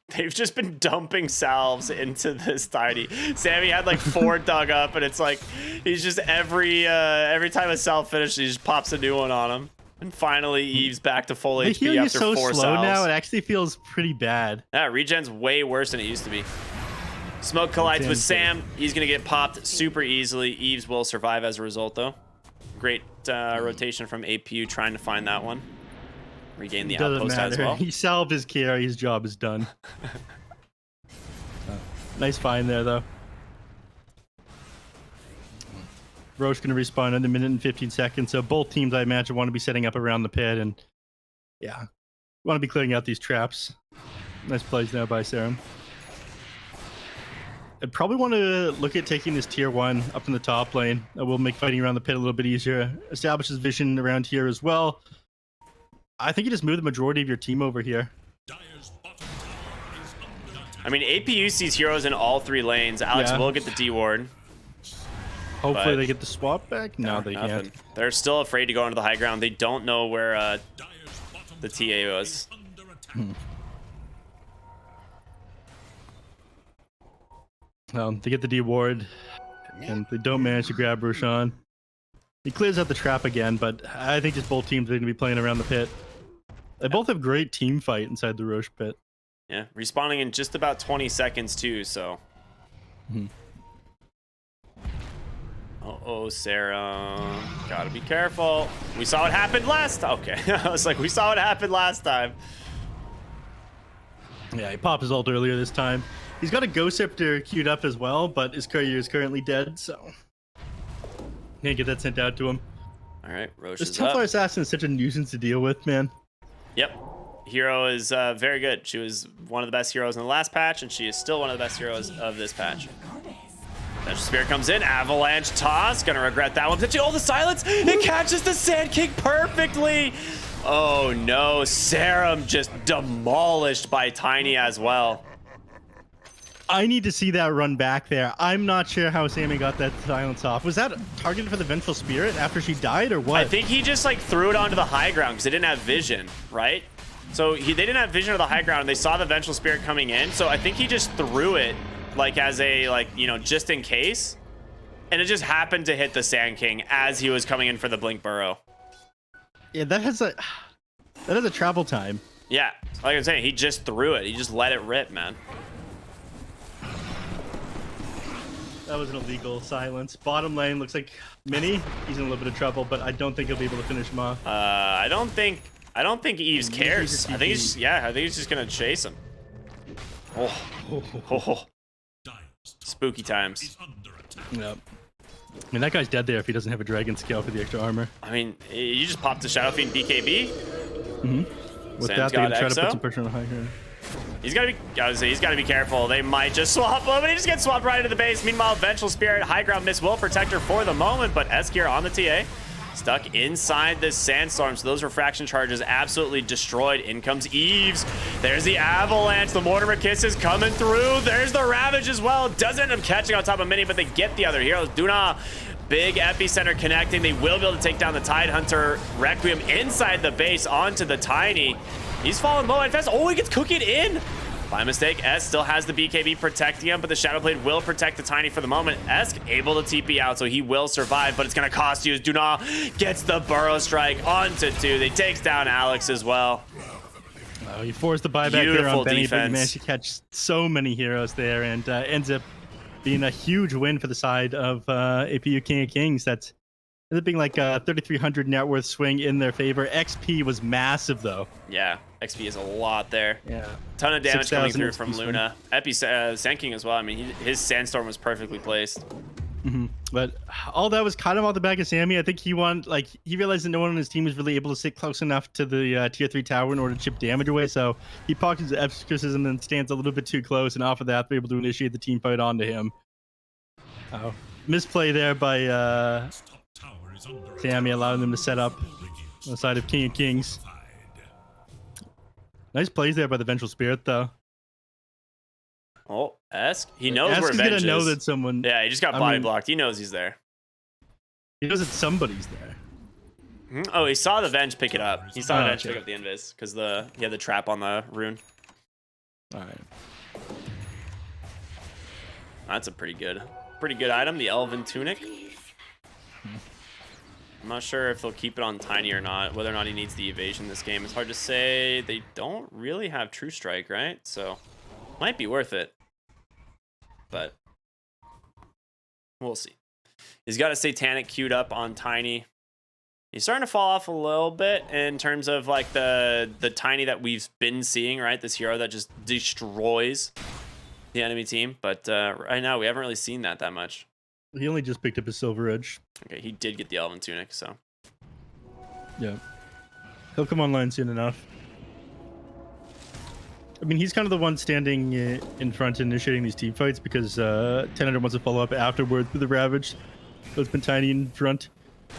they've just been dumping salves into this Tiny. Sammy had like 4 dug up, and it's like he's just every time a salve finishes, he just pops a new one on him. And finally, Eve's back to full the HP healing after is so 4 slow salves. now. It actually feels pretty bad. Yeah, regen's way worse than it used to be. Smoke collides with Sam. He's gonna get popped super easily. Eves will survive as a result, though. Great rotation from APU trying to find that one. Regain the outpost as well. He salved his carry. His job is done. Nice find there, though. Roche going to respawn in a minute and 15 seconds. So both teams, I imagine, want to be setting up around the pit. And yeah, want to be clearing out these traps. Nice plays now by Serum. I'd probably want to look at taking this tier 1 up in the top lane. That will make fighting around the pit a little bit easier. Establishes vision around here as well. I think you just move the majority of your team over here. I mean, APU sees heroes in all 3 lanes. Alex will get the D ward. Hopefully they get the swap back. No, they can't. They're still afraid to go into the high ground. They don't know where the TA was. They get the D ward, and they don't manage to grab Roshan. He clears out the trap again, but I think just both teams are going to be playing around the pit. They both have great team fight inside the Roche pit. Yeah, respawning in just about 20 seconds too, so. Uh-oh, Sarah. Gotta be careful. We saw what happened last. Okay, I was like, we saw what happened last time. Yeah, he popped his ult earlier this time. He's got a Ghost Scepter queued up as well, but his courier is currently dead, so can't get that sent out to him. All right, Roche this is Templar up. Assassin is such a nuisance to deal with, man. Yep. Hero is very good. She was one of the best heroes in the last patch, and she is still one of the best heroes of this patch. Magic Spirit comes in. Avalanche toss. Gonna regret that one. Oh, the silence. It catches the Sand King perfectly. Oh, no. Serum just demolished by Tiny as well. I need to see that run back there. I'm not sure how Sammy got that silence off. Was that targeted for the Vengeful Spirit after she died, or what? I think he just like threw it onto the high ground because they didn't have vision, right? So they didn't have vision of the high ground. And they saw the Vengeful Spirit coming in, so I think he just threw it like as a just in case, and it just happened to hit the Sand King as he was coming in for the Blink Burrow. Yeah, that has a travel time. Yeah, like I'm saying, he just threw it. He just let it rip, man. That was an illegal silence. Bottom lane looks like Mini. He's in a little bit of trouble, but I don't think he'll be able to finish him off. I don't think Eves cares. I think he's just gonna chase him. Oh. Spooky times. Yep. I mean, that guy's dead there if he doesn't have a dragon scale for the extra armor. I mean, you just popped the Shadow Fiend BKB. With that, they're gonna try to put some pressure on the high ground. He's gotta be careful. They might just swap him, and he just gets swapped right into the base. Meanwhile, Vengeful Spirit, high ground miss will protect her for the moment, but Eskier on the TA. Stuck inside this sandstorm, so those refraction charges absolutely destroyed. In comes Eves. There's the avalanche. The Mortimer Kiss is coming through. There's the Ravage as well. Doesn't end up catching on top of Mini, but they get the other heroes. Duna, big epicenter connecting. They will be able to take down the Tidehunter Requiem inside the base onto the Tiny. He's falling low and fast. Oh, he gets cookied in. By mistake, S still has the BKB protecting him, but the Shadowblade will protect the Tiny for the moment. Esk able to TP out, so he will survive, but it's going to cost you as Duna gets the Burrow Strike onto 2. They takes down Alex as well. Oh, he forced the buyback there on Benny, but he managed to catch so many heroes there, and ends up being a huge win for the side of APU King of Kings. That's ends up being like a 3,300 net worth swing in their favor. XP was massive, though. Yeah, XP is a lot there. Yeah. Ton of damage coming through from swing. Luna. Sand King as well. I mean, his Sandstorm was perfectly placed. But all that was kind of off the back of Sammy. I think he realized that no one on his team was really able to sit close enough to the tier 3 tower in order to chip damage away. So he pockets the exorcism and stands a little bit too close, and off of that, they're able to initiate the team fight onto him. Oh, misplay there by Sammy, allowing them to set up on the side of King of Kings. Nice plays there by the Vengeful Spirit, though. Oh, Esk? He knows Esk where Venge is. Gonna know that someone... Yeah, he just got body blocked. He knows he's there. He knows that somebody's there. Oh, he saw the Venge pick it up. He saw the Venge pick up the invis because he had the trap on the rune. All right. That's a pretty good item, the Elven Tunic. I'm not sure if they'll keep it on Tiny or not, whether or not he needs the evasion this game. It's hard to say. They don't really have True Strike, right? So, might be worth it. But, we'll see. He's got a Satanic queued up on Tiny. He's starting to fall off a little bit in terms of like the Tiny that we've been seeing, right? This hero that just destroys the enemy team. But right now, we haven't really seen that much. He only just picked up his Silver Edge. Okay, he did get the Elven Tunic, so. Yeah. He'll come online soon enough. I mean, he's kind of the one standing in front initiating these team fights because 1000 wants to follow up afterwards with the Ravage. So it's been Tiny in front.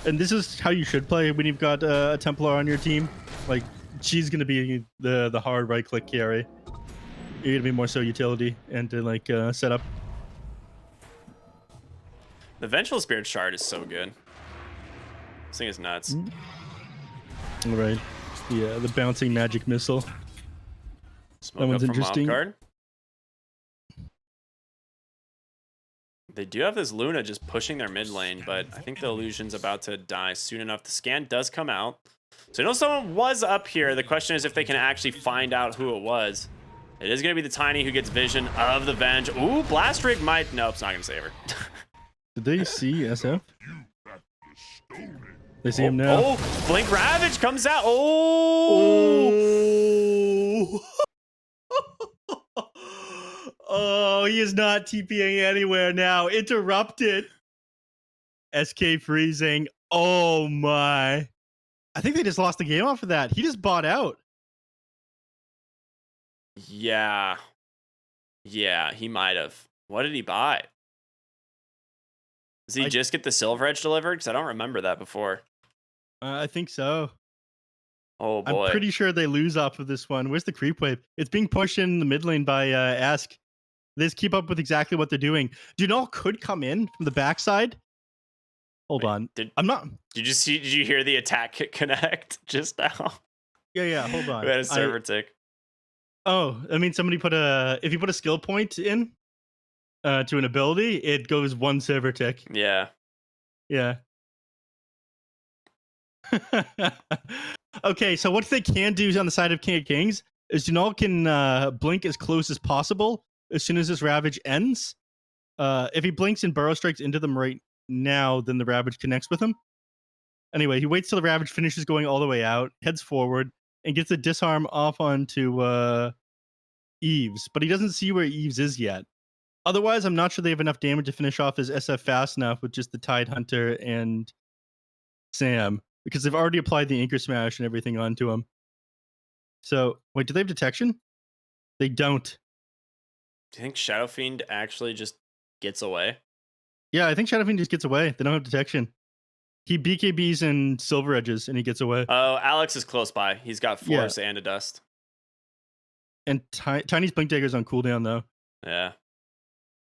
And this is how you should play when you've got a Templar on your team. Like, she's going to be the hard right-click carry. You're going to be more so utility and to, like, set up. The Vengeful Spirit shard is so good. This thing is nuts. All right. Yeah, the bouncing magic missile. Smoke that one's up from interesting. Wildcard. They do have this Luna just pushing their mid lane, but I think the illusion's about to die soon enough. The scan does come out. So I know someone was up here. The question is if they can actually find out who it was. It is going to be the Tiny who gets vision of the Venge. Ooh, Blast Rig might... Nope, it's not going to save her. Did they see SF? They see him now. Oh, Blink Ravage comes out. Oh. Oh, he is not TPing anywhere now. Interrupted. SK freezing. Oh my. I think they just lost the game off of that. He just bought out. Yeah. Yeah, he might have. What did he buy? Does he just get the Silver Edge delivered? Because I don't remember that before. I think so. Oh boy. I'm pretty sure they lose off of this one. Where's the creep wave? It's being pushed in the mid lane by Ask. They just keep up with exactly what they're doing. Dunal could come in from the backside. Hold Wait, on. Did I'm not. did you hear the attack connect just now? Yeah. Hold We on. had a server tick. Oh, I mean, somebody put if you put a skill point in to an ability, it goes 1 server tick. Yeah. Yeah. Okay, so what they can do on the side of King of Kings is Dunal can blink as close as possible as soon as this Ravage ends. If he blinks and Burrow Strikes into them right now, then the Ravage connects with him. Anyway, he waits till the Ravage finishes going all the way out, heads forward, and gets a disarm off onto Eves, but he doesn't see where Eves is yet. Otherwise, I'm not sure they have enough damage to finish off his SF fast enough with just the Tide Hunter and Sam, because they've already applied the Anchor Smash and everything onto him. So, wait, do they have detection? They don't. Do you think Shadow Fiend actually just gets away? Yeah, I think Shadow Fiend just gets away. They don't have detection. He BKBs and Silver Edges, and he gets away. Oh, Alex is close by. He's got Yeah. Force and a Dust. And Tiny's Blink Dagger's on cooldown, though. Yeah.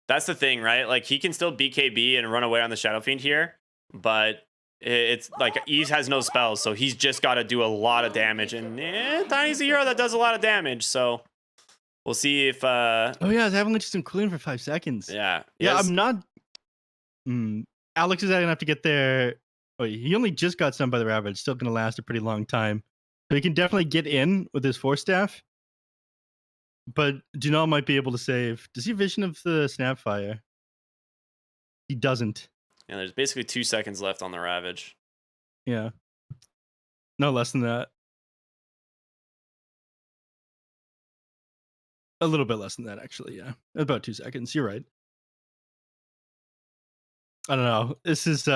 That's the thing, right? Like, he can still BKB and run away on the Shadow Fiend here, but it's like Eves has no spells, so he's just got to do a lot of damage. And Tiny's a hero that does a lot of damage, so we'll see if... Oh, yeah, his Avalanche is in cooldown for 5 seconds. Yeah. Yeah, Yes. I'm not... Alex is going to have to get there... Oh, he only just got stunned by the Ravage. Still going to last a pretty long time. So he can definitely get in with his Force Staff. But Dunal might be able to save. Does he have vision of the Snapfire? He doesn't. Yeah, there's basically 2 seconds left on the Ravage. Yeah. No less than that. A little bit less than that, actually, yeah. About 2 seconds. You're right. I don't know. This is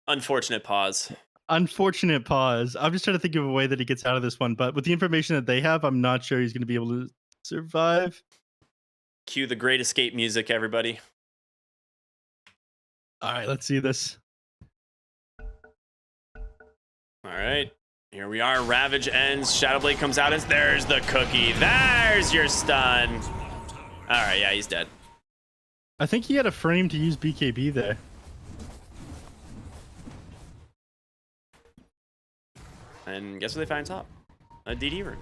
Unfortunate pause. unfortunate pause. I'm just trying to think of a way that he gets out of this one, but with the information that they have, I'm not sure he's going to be able to survive. Cue the Great Escape music, everybody. All right, let's see this. All right. Here we are. Ravage ends. Shadowblade comes out, and there's the cookie. There's your stun. All right, yeah, he's dead. I think he had a frame to use BKB there. And guess what they find top? A DD rune.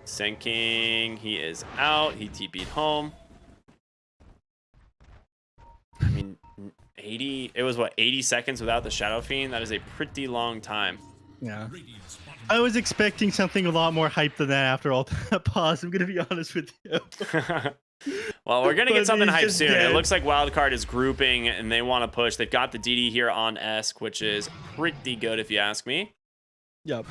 Sinking. He is out. He TP'd home. I mean, 80. It was what, 80 seconds without the Shadow Fiend? That is a pretty long time. Yeah. I was expecting something a lot more hype than that after all that pause. I'm going to be honest with you. Well, we're going to get But something he's hype just soon. dead. It looks like Wildcard is grouping and they want to push. They've got the DD here on Esk, which is pretty good if you ask me. Yep.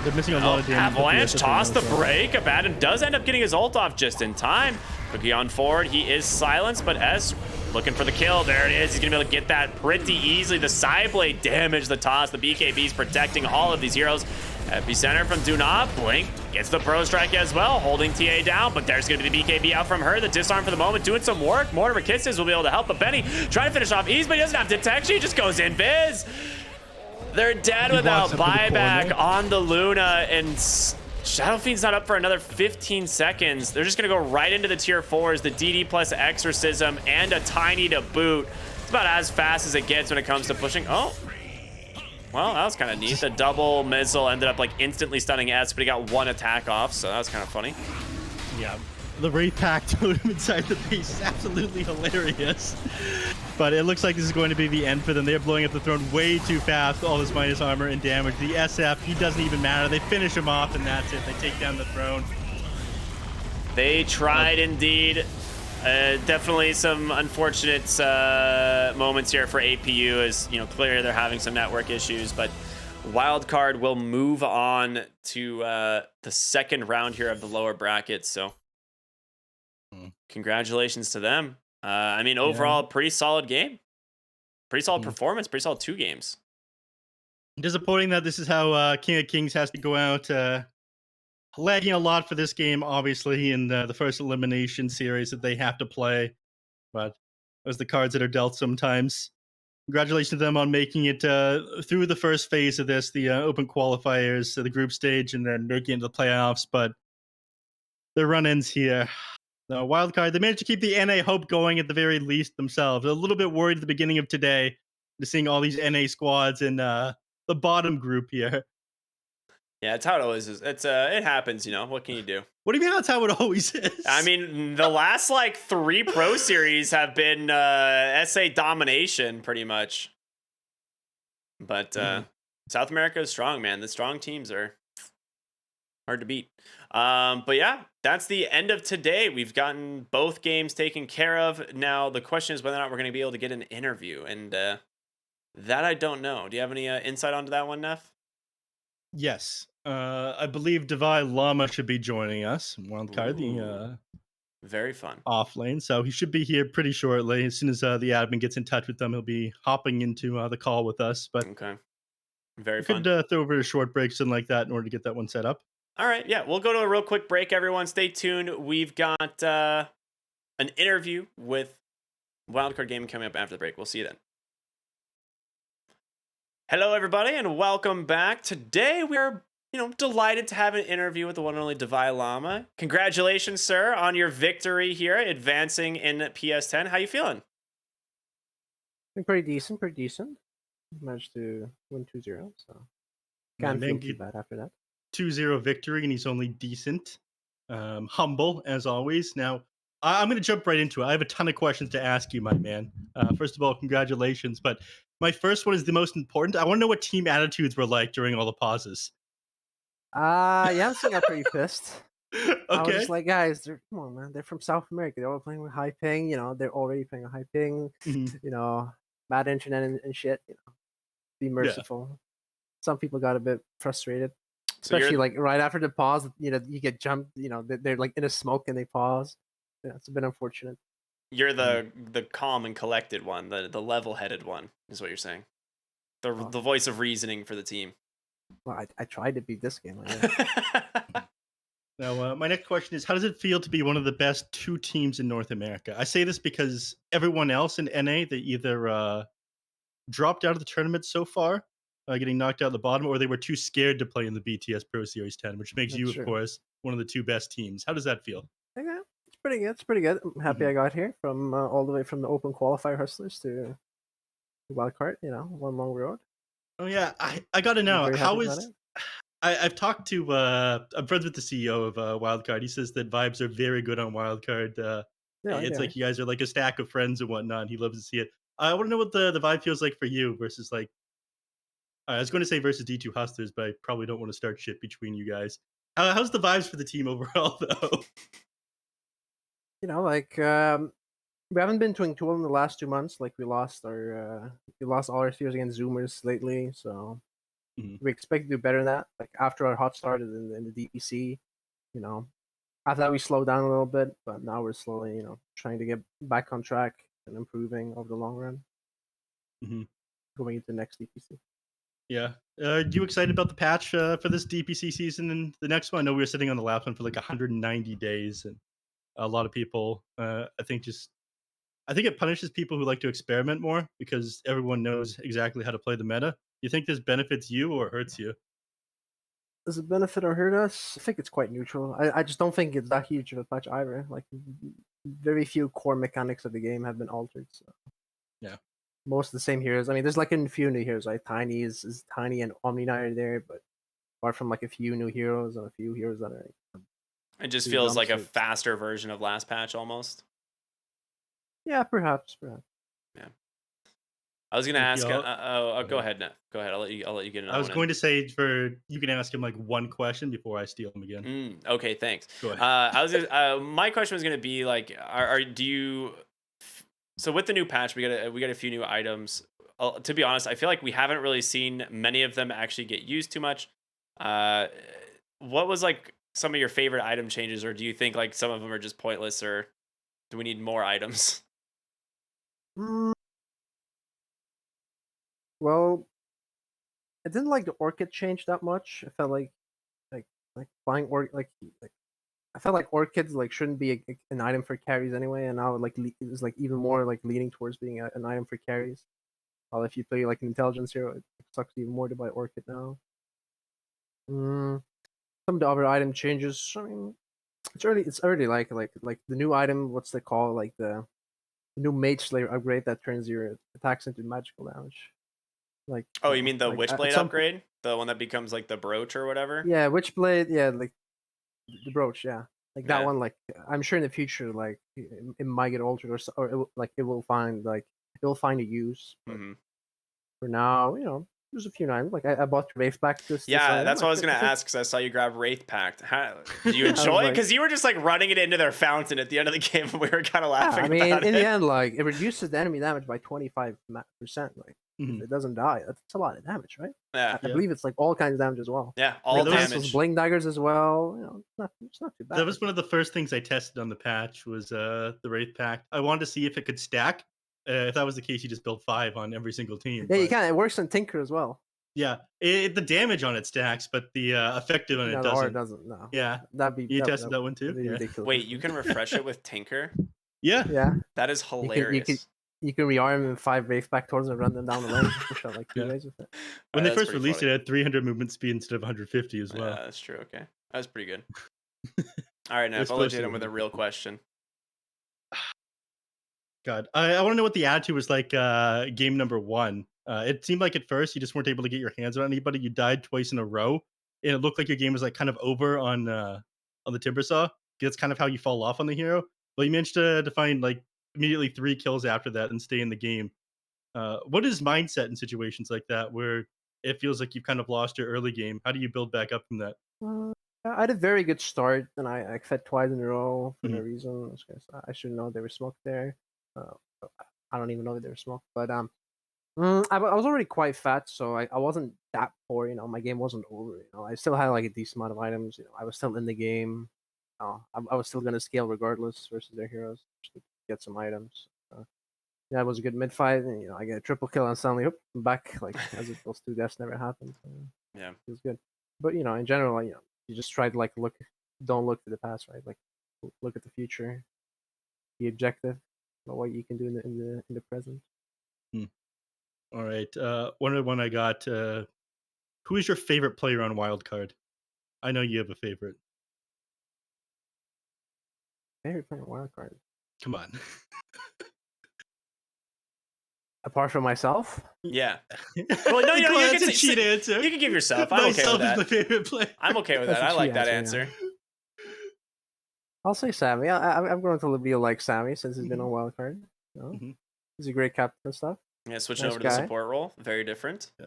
They're missing a lot of damage. Avalanche toss the break. Abaddon does end up getting his ult off just in time. Cookie on forward. He is silenced, but S looking for the kill. There it is. He's going to be able to get that pretty easily. The Psyblade damage the toss. The BKB's protecting all of these heroes. Epicenter from Dunal. Blink gets the Pro Strike as well, holding TA down, but there's going to be the BKB out from her. The disarm for the moment, doing some work. Mortimer Kisses will be able to help, but Benny trying to finish off Ease, but he doesn't have detection. He just goes in biz. They're dead without buyback on the Luna, and Shadow Fiend's not up for another 15 seconds. They're just going to go right into the tier 4s, the DD plus Exorcism, and a Tiny to boot. It's about as fast as it gets when it comes to pushing. Oh, well, that was kind of neat. The double missile ended up like instantly stunning S, but he got one attack off, so that was kind of funny. Yeah. The Wraith Pack totem inside the base is absolutely hilarious. But it looks like this is going to be the end for them. They're blowing up the throne way too fast with all this minus armor and damage. The SF, he doesn't even matter. They finish him off, and that's it. They take down the throne. They tried indeed. Definitely some unfortunate moments here for APU, as you know, clearly they're having some network issues, but Wildcard will move on to the second round here of the lower brackets. So congratulations to them. I mean, overall, pretty solid game, pretty solid performance, pretty solid 2 games. Disappointing that this is how King of Kings has to go out. Lagging a lot for this game, obviously, in the first elimination series that they have to play. But those are the cards that are dealt sometimes. Congratulations to them on making it through the first phase of this, the open qualifiers, the group stage, and then making it to the playoffs. But the run-ins here. No, Wildcard, they managed to keep the NA hope going at the very least themselves. A little bit worried at the beginning of today, to seeing all these NA squads in the bottom group here. Yeah, it's how it always is. It happens, What can you do? What do you mean that's how it always is? I mean, the last like 3 Pro Series have been SA domination pretty much. But South America is strong, man. The strong teams are hard to beat. But yeah, that's the end of today. We've gotten both games taken care of. Now the question is whether or not we're going to be able to get an interview, and that I don't know. Do you have any insight onto that one, Neph? Yes. I believe Divai Lama should be joining us. Wildcard, the very fun off lane. So he should be here pretty shortly. As soon as the admin gets in touch with them, he'll be hopping into the call with us. But okay, very we fun. could throw over a short break, something like that, in order to get that one set up. All right, yeah, we'll go to a real quick break, everyone. Stay tuned. We've got an interview with Wildcard Gaming coming up after the break. We'll see you then. Hello, everybody, and welcome back. Today, we're delighted to have an interview with the one and only Divai Lama. Congratulations, sir, on your victory here, advancing in PS10. How you feeling? Pretty decent. Managed to win 2-0, so can't feel too bad after that. 2-0 victory, and he's only decent. Humble, as always. Now, I'm going to jump right into it. I have a ton of questions to ask you, my man. First of all, congratulations. But my first one is the most important. I want to know what team attitudes were like during all the pauses. Yeah, I'm seeing I'm pretty pissed. Okay. I was just like, guys, come on, man. They're from South America. They're all playing with high ping. They're already playing a high ping. Mm-hmm. Bad internet and shit. Be merciful. Yeah. Some people got a bit frustrated. Especially like right after the pause, you get jumped, they're like in a smoke and they pause. Yeah, it's a bit unfortunate. You're the calm and collected one, the level-headed one, is what you're saying. The voice of reasoning for the team. Well, I tried to beat this game. Now, my next question is, how does it feel to be one of the best 2 teams in North America? I say this because everyone else in NA, they either dropped out of the tournament so far, getting knocked out at the bottom, or they were too scared to play in the BTS Pro Series 10, which makes you, of course, one of the 2 best teams. How does that feel? Yeah, it's pretty good. It's pretty good. I'm happy I got here from all the way from the Open Qualifier Hustlers to Wildcard. One long road. Oh yeah, I got to know, how is... I've talked to... I'm friends with the CEO of Wildcard. He says that vibes are very good on Wildcard. It's like you guys are like a stack of friends and whatnot. He loves to see it. I want to know what the vibe feels like for you versus like... I was going to say versus D2 Hustlers, but I probably don't want to start shit between you guys. How's the vibes for the team overall, though? We haven't been doing too well in the last 2 months. Like we lost all our series against Zoomers lately, so we expect to do better than that. Like after our hot start in the DPC, after that we slowed down a little bit, but now we're slowly, trying to get back on track and improving over the long run. Going into the next DPC. Yeah. Are you excited about the patch for this DPC season and the next one? I know we were sitting on the last one for like 190 days, and a lot of people, I think it punishes people who like to experiment more because everyone knows exactly how to play the meta. Do you think this benefits you or hurts you? Does it benefit or hurt us? I think it's quite neutral. I just don't think it's that huge of a patch either. Like, very few core mechanics of the game have been altered. So. Yeah. Most of the same heroes. I mean, there's like a few new heroes. Like Tiny is Tiny and Omni Knight are there, but apart from like a few new heroes and a few heroes that are. It just feels like a faster version of last patch almost. Yeah, perhaps. Yeah. I was gonna ask. Go ahead, Neff. Go ahead. I'll let you get it. I was going to say you can ask him like one question before I steal him again. Okay, thanks. Go ahead. My question was gonna be like, do you? So with the new patch, we got a few new items. To be honest, I feel like we haven't really seen many of them actually get used too much. What was like some of your favorite item changes, or do you think like some of them are just pointless, or do we need more items? Well, I didn't like the Orchid change that much. I felt like buying I felt like Orchids like shouldn't be an item for carries anyway, and now like it's like even more like leaning towards being an item for carries. Well, if you play like an intelligence hero, it sucks even more to buy Orchid now. Some of the other item changes. I mean, It's early. It's early. Like the new item. What's they call like the new Mage Slayer upgrade that turns your attacks into magical damage. Like Oh, you mean the like, Witchblade upgrade? The one that becomes like the brooch or whatever? Yeah, Witchblade. Yeah, like the brooch. Yeah, like that Yeah. one. Like I'm sure in the future, like it might get altered or it will, like it will find a use. But hmm for now, there's a few items. Like I bought Wraith back this Yeah, item. that's what I was I gonna think- ask because I saw you grab Wraith Pact. How, did you I was enjoy it? like- Because you were just like running it into their fountain at the end of the game, and we were kind of Yeah, laughing I mean, about in it. the end, like it reduces the enemy damage by 25%. Like Mhm. if it doesn't die, that's a lot of damage, right? Yeah, I believe it's like all kinds of damage as well. yeah, all Like, those- damage. cancels bling daggers as well. It's not too bad. That was one of the first things I tested on the patch was the Wraith Pact. I wanted to see if it could stack. If that was the case, you just build 5 on every single team. Yeah, you but- can. It works on Tinker as well. Yeah, the damage on it stacks, but the effective on it No, the R doesn't. doesn't. No. Yeah, That'd be. you tested that one too. That'd be Yeah. ridiculous. Wait, you can refresh it with Tinker? Yeah. Yeah, That is can- you hilarious. you can rearm in 5 Wraith back towards and run them down the lane. Push out like 2 Yeah. ways with it. When they That's first pretty released funny. it, it had 300 movement speed instead of 150 as well. Yeah, that's true. Okay, that was pretty good. All right, It's Neff, I'll let supposed you to hit him be with a good. real question. God, I want to know what the attitude was like game number 1. It seemed like at first you just weren't able to get your hands on anybody. You died twice in a row, and it looked like your game was like kind of over on the Timbersaw. That's kind of how you fall off on the hero. But you managed to find like immediately 3 kills after that and stay in the game. What is mindset in situations like that where it feels like you've kind of lost your early game? How do you build back up from that? I had a very good start, and I fed twice in a row for no Mhm. reason. It's 'cause I should know there was smoke there. Uh, I don't even know that there was smoke, but I was already quite fat, so I wasn't that poor. My game wasn't over. I still had like a decent amount of items. I was still in the game. I was still gonna scale regardless versus their heroes just to get some items. Yeah, it was a good mid fight, and I get a triple kill and suddenly, I'm back like as if those 2 deaths never happened. So, Yeah. it was good. But in general, you just try to like don't look to the past, right? Like look at the future, be objective about what you can do in the present. All right. One of the one I got. Who is your favorite player on Wildcard? I know you have a favorite. Favorite player wildcard. Come on. Apart from myself, Yeah. Well, no, you Come on, can that's a say- cheat answer. You can give yourself. I'm okay Myself with is my that. favorite player. I'm okay with That's that. a I like cheat that answer, answer. I'll say Sammy. I've grown to be like Sammy since he's been on Mm-hmm. wildcard. Mhm. He's a great captain and stuff. Yeah, switching Nice over to the guy. support role. Very different. Yeah,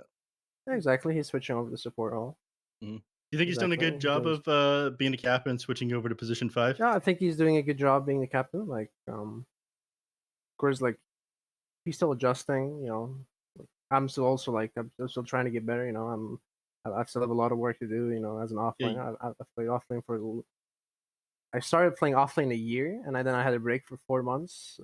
exactly. He's switching over to support role. Do you think he's done a Exactly. good job of being a captain and switching over to position 5? Yeah, I think he's doing a good job being the captain. Like, of course, like he's still adjusting. I'm still also like I'm still trying to get better. I still have a lot of work to do. As an offlane, I've played offlane for. I started playing offlane a year, and then I had a break for 4 months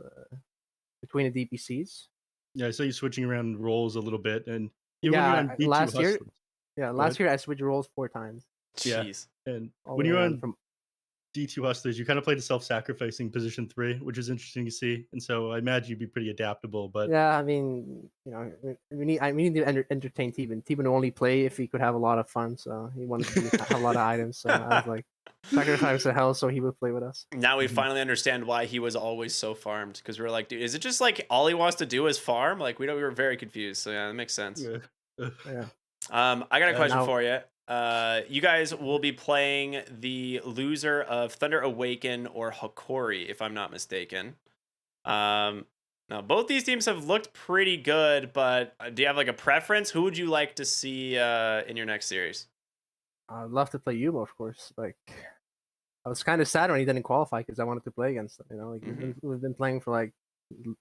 between the DPCs. Yeah, I saw you switching around roles a little bit, and even when Yeah, you're on D2 last year- Hustlers, Yeah, ahead. last year I switched roles 4 times. Yeah. Jeez. and all when the you're way on from D2 Hustlers, you kind of played a self-sacrificing position 3, which is interesting to see. And so I imagine you'd be pretty adaptable. But Yeah, I mean, we need to entertain Teben. Teben would only play if he could have a lot of fun, so he wanted to have a lot of items. So I was like, sacrifice to hell so he would play with us. Now we Mhm. finally understand why he was always so farmed. Because we were like, dude, is it just like all he wants to do is farm? Like we were very confused. So yeah, that makes sense. yeah. Yeah. I got a question now- for you. You guys will be playing the loser of Thunder Awaken or Hokori, if I'm not mistaken. Now both these teams have looked pretty good, but do you have like a preference? Who would you like to see in your next series? I'd love to play Yumo, of course. Like, I was kind of sad when he didn't qualify because I wanted to play against him. Like we've been playing for like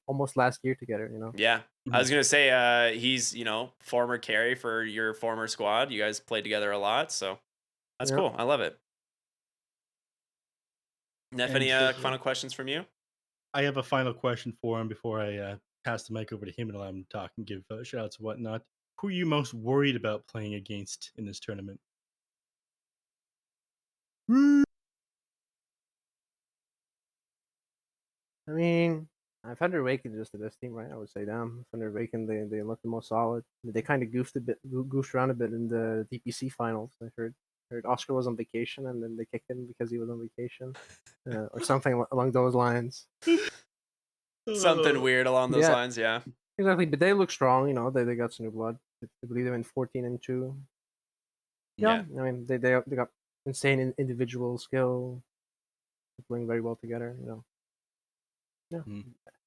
almost last year together. Yeah. I was gonna say he's former carry for your former squad. You guys played together a lot, so that's Yeah. cool. I love it. Neff, And any so- final questions from you? I have a final question for him before I pass the mic over to him and allow him to talk and give shout outs and whatnot. Who are you most worried about playing against in this tournament? I mean, Thunder Awaken is just the best team, right? I would say them. Thunder Awaken, they look the most solid. They kind of goofed around a bit in the DPC finals. I heard heard Oscar was on vacation, and then they kicked him because he was on vacation, or something along those lines. Something weird along those Yeah. lines, yeah. Exactly, but they look strong. You know, they got some new blood. I believe they're in 14-2. Yeah, I mean they got insane individual skill. They're playing very well together. You know, yeah,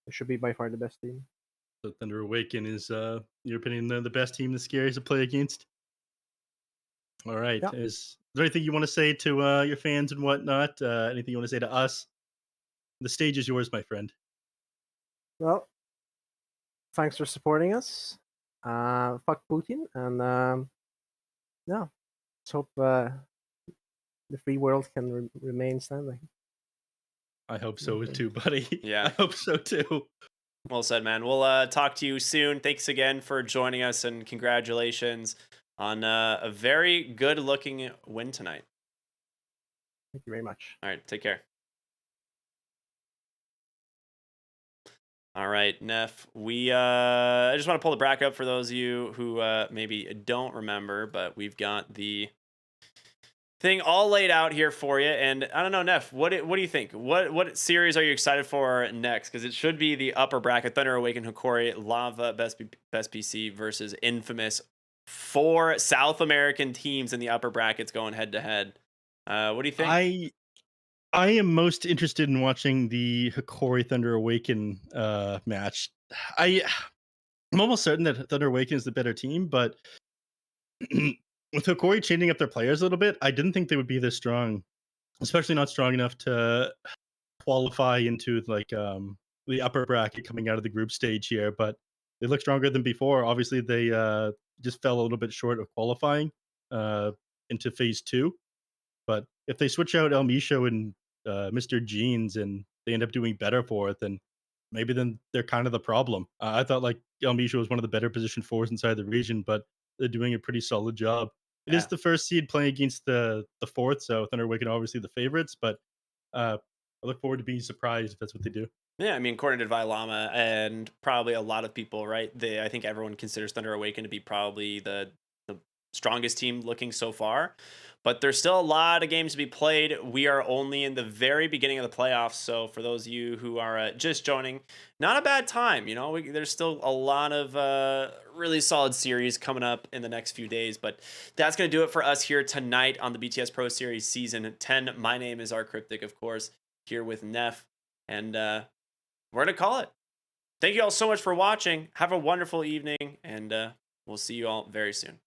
it should be by far the best team. So Thunder Awaken is, your opinion, the best team, the scariest to play against. All right. Yeah. Is there anything you want to say to your fans and whatnot? Anything you want to say to us? The stage is yours, my friend. Well, thanks for supporting us. Fuck Putin, and yeah, let's hope the free world can remain standing. I hope so too, buddy. Yeah. I hope so too. Well said, man. We'll talk to you soon. Thanks again for joining us, and congratulations on a very good-looking win tonight. Thank you very much. All right, take care. All right, neph. I just want to pull the bracket up for those of you who maybe don't remember, but we've got the thing all laid out here for you. And I don't know, neph, what do you think? What series are you excited for next? Because it should be the upper bracket: Thunder Awaken, Hikori, Lava, Best PC versus Infamous. 4 South American teams in the upper brackets going head to head. What do you think? I am most interested in watching the Hikori Thunder Awaken match. I'm almost certain that Thunder Awaken is the better team, but with Hikori changing up their players a little bit, I didn't think they would be this strong, especially not strong enough to qualify into like the upper bracket coming out of the group stage here. But they look stronger than before. Obviously, they just fell a little bit short of qualifying into phase 2. But if they switch out El Micho and Mr. Jeans and they end up doing better for it, then maybe then they're kind of the problem. I thought like El Micho was one of the better positioned 4s inside the region, but they're doing a pretty solid job. It is the first seed playing against the 4th, so Thunder Awaken obviously the favorites, but I look forward to being surprised if that's what they do. Yeah, I mean, according to Vilama and probably a lot of people, right? I think everyone considers Thunder Awaken to be probably the strongest team looking so far. But there's still a lot of games to be played. We are only in the very beginning of the playoffs. So for those of you who are just joining, not a bad time. You know, there's still a lot of really solid series coming up in the next few days. But that's going to do it for us here tonight on the BTS Pro Series Season 10. My name is rkryptic, of course, here with neph. And we're going to call it. Thank you all so much for watching. Have a wonderful evening. And we'll see you all very soon.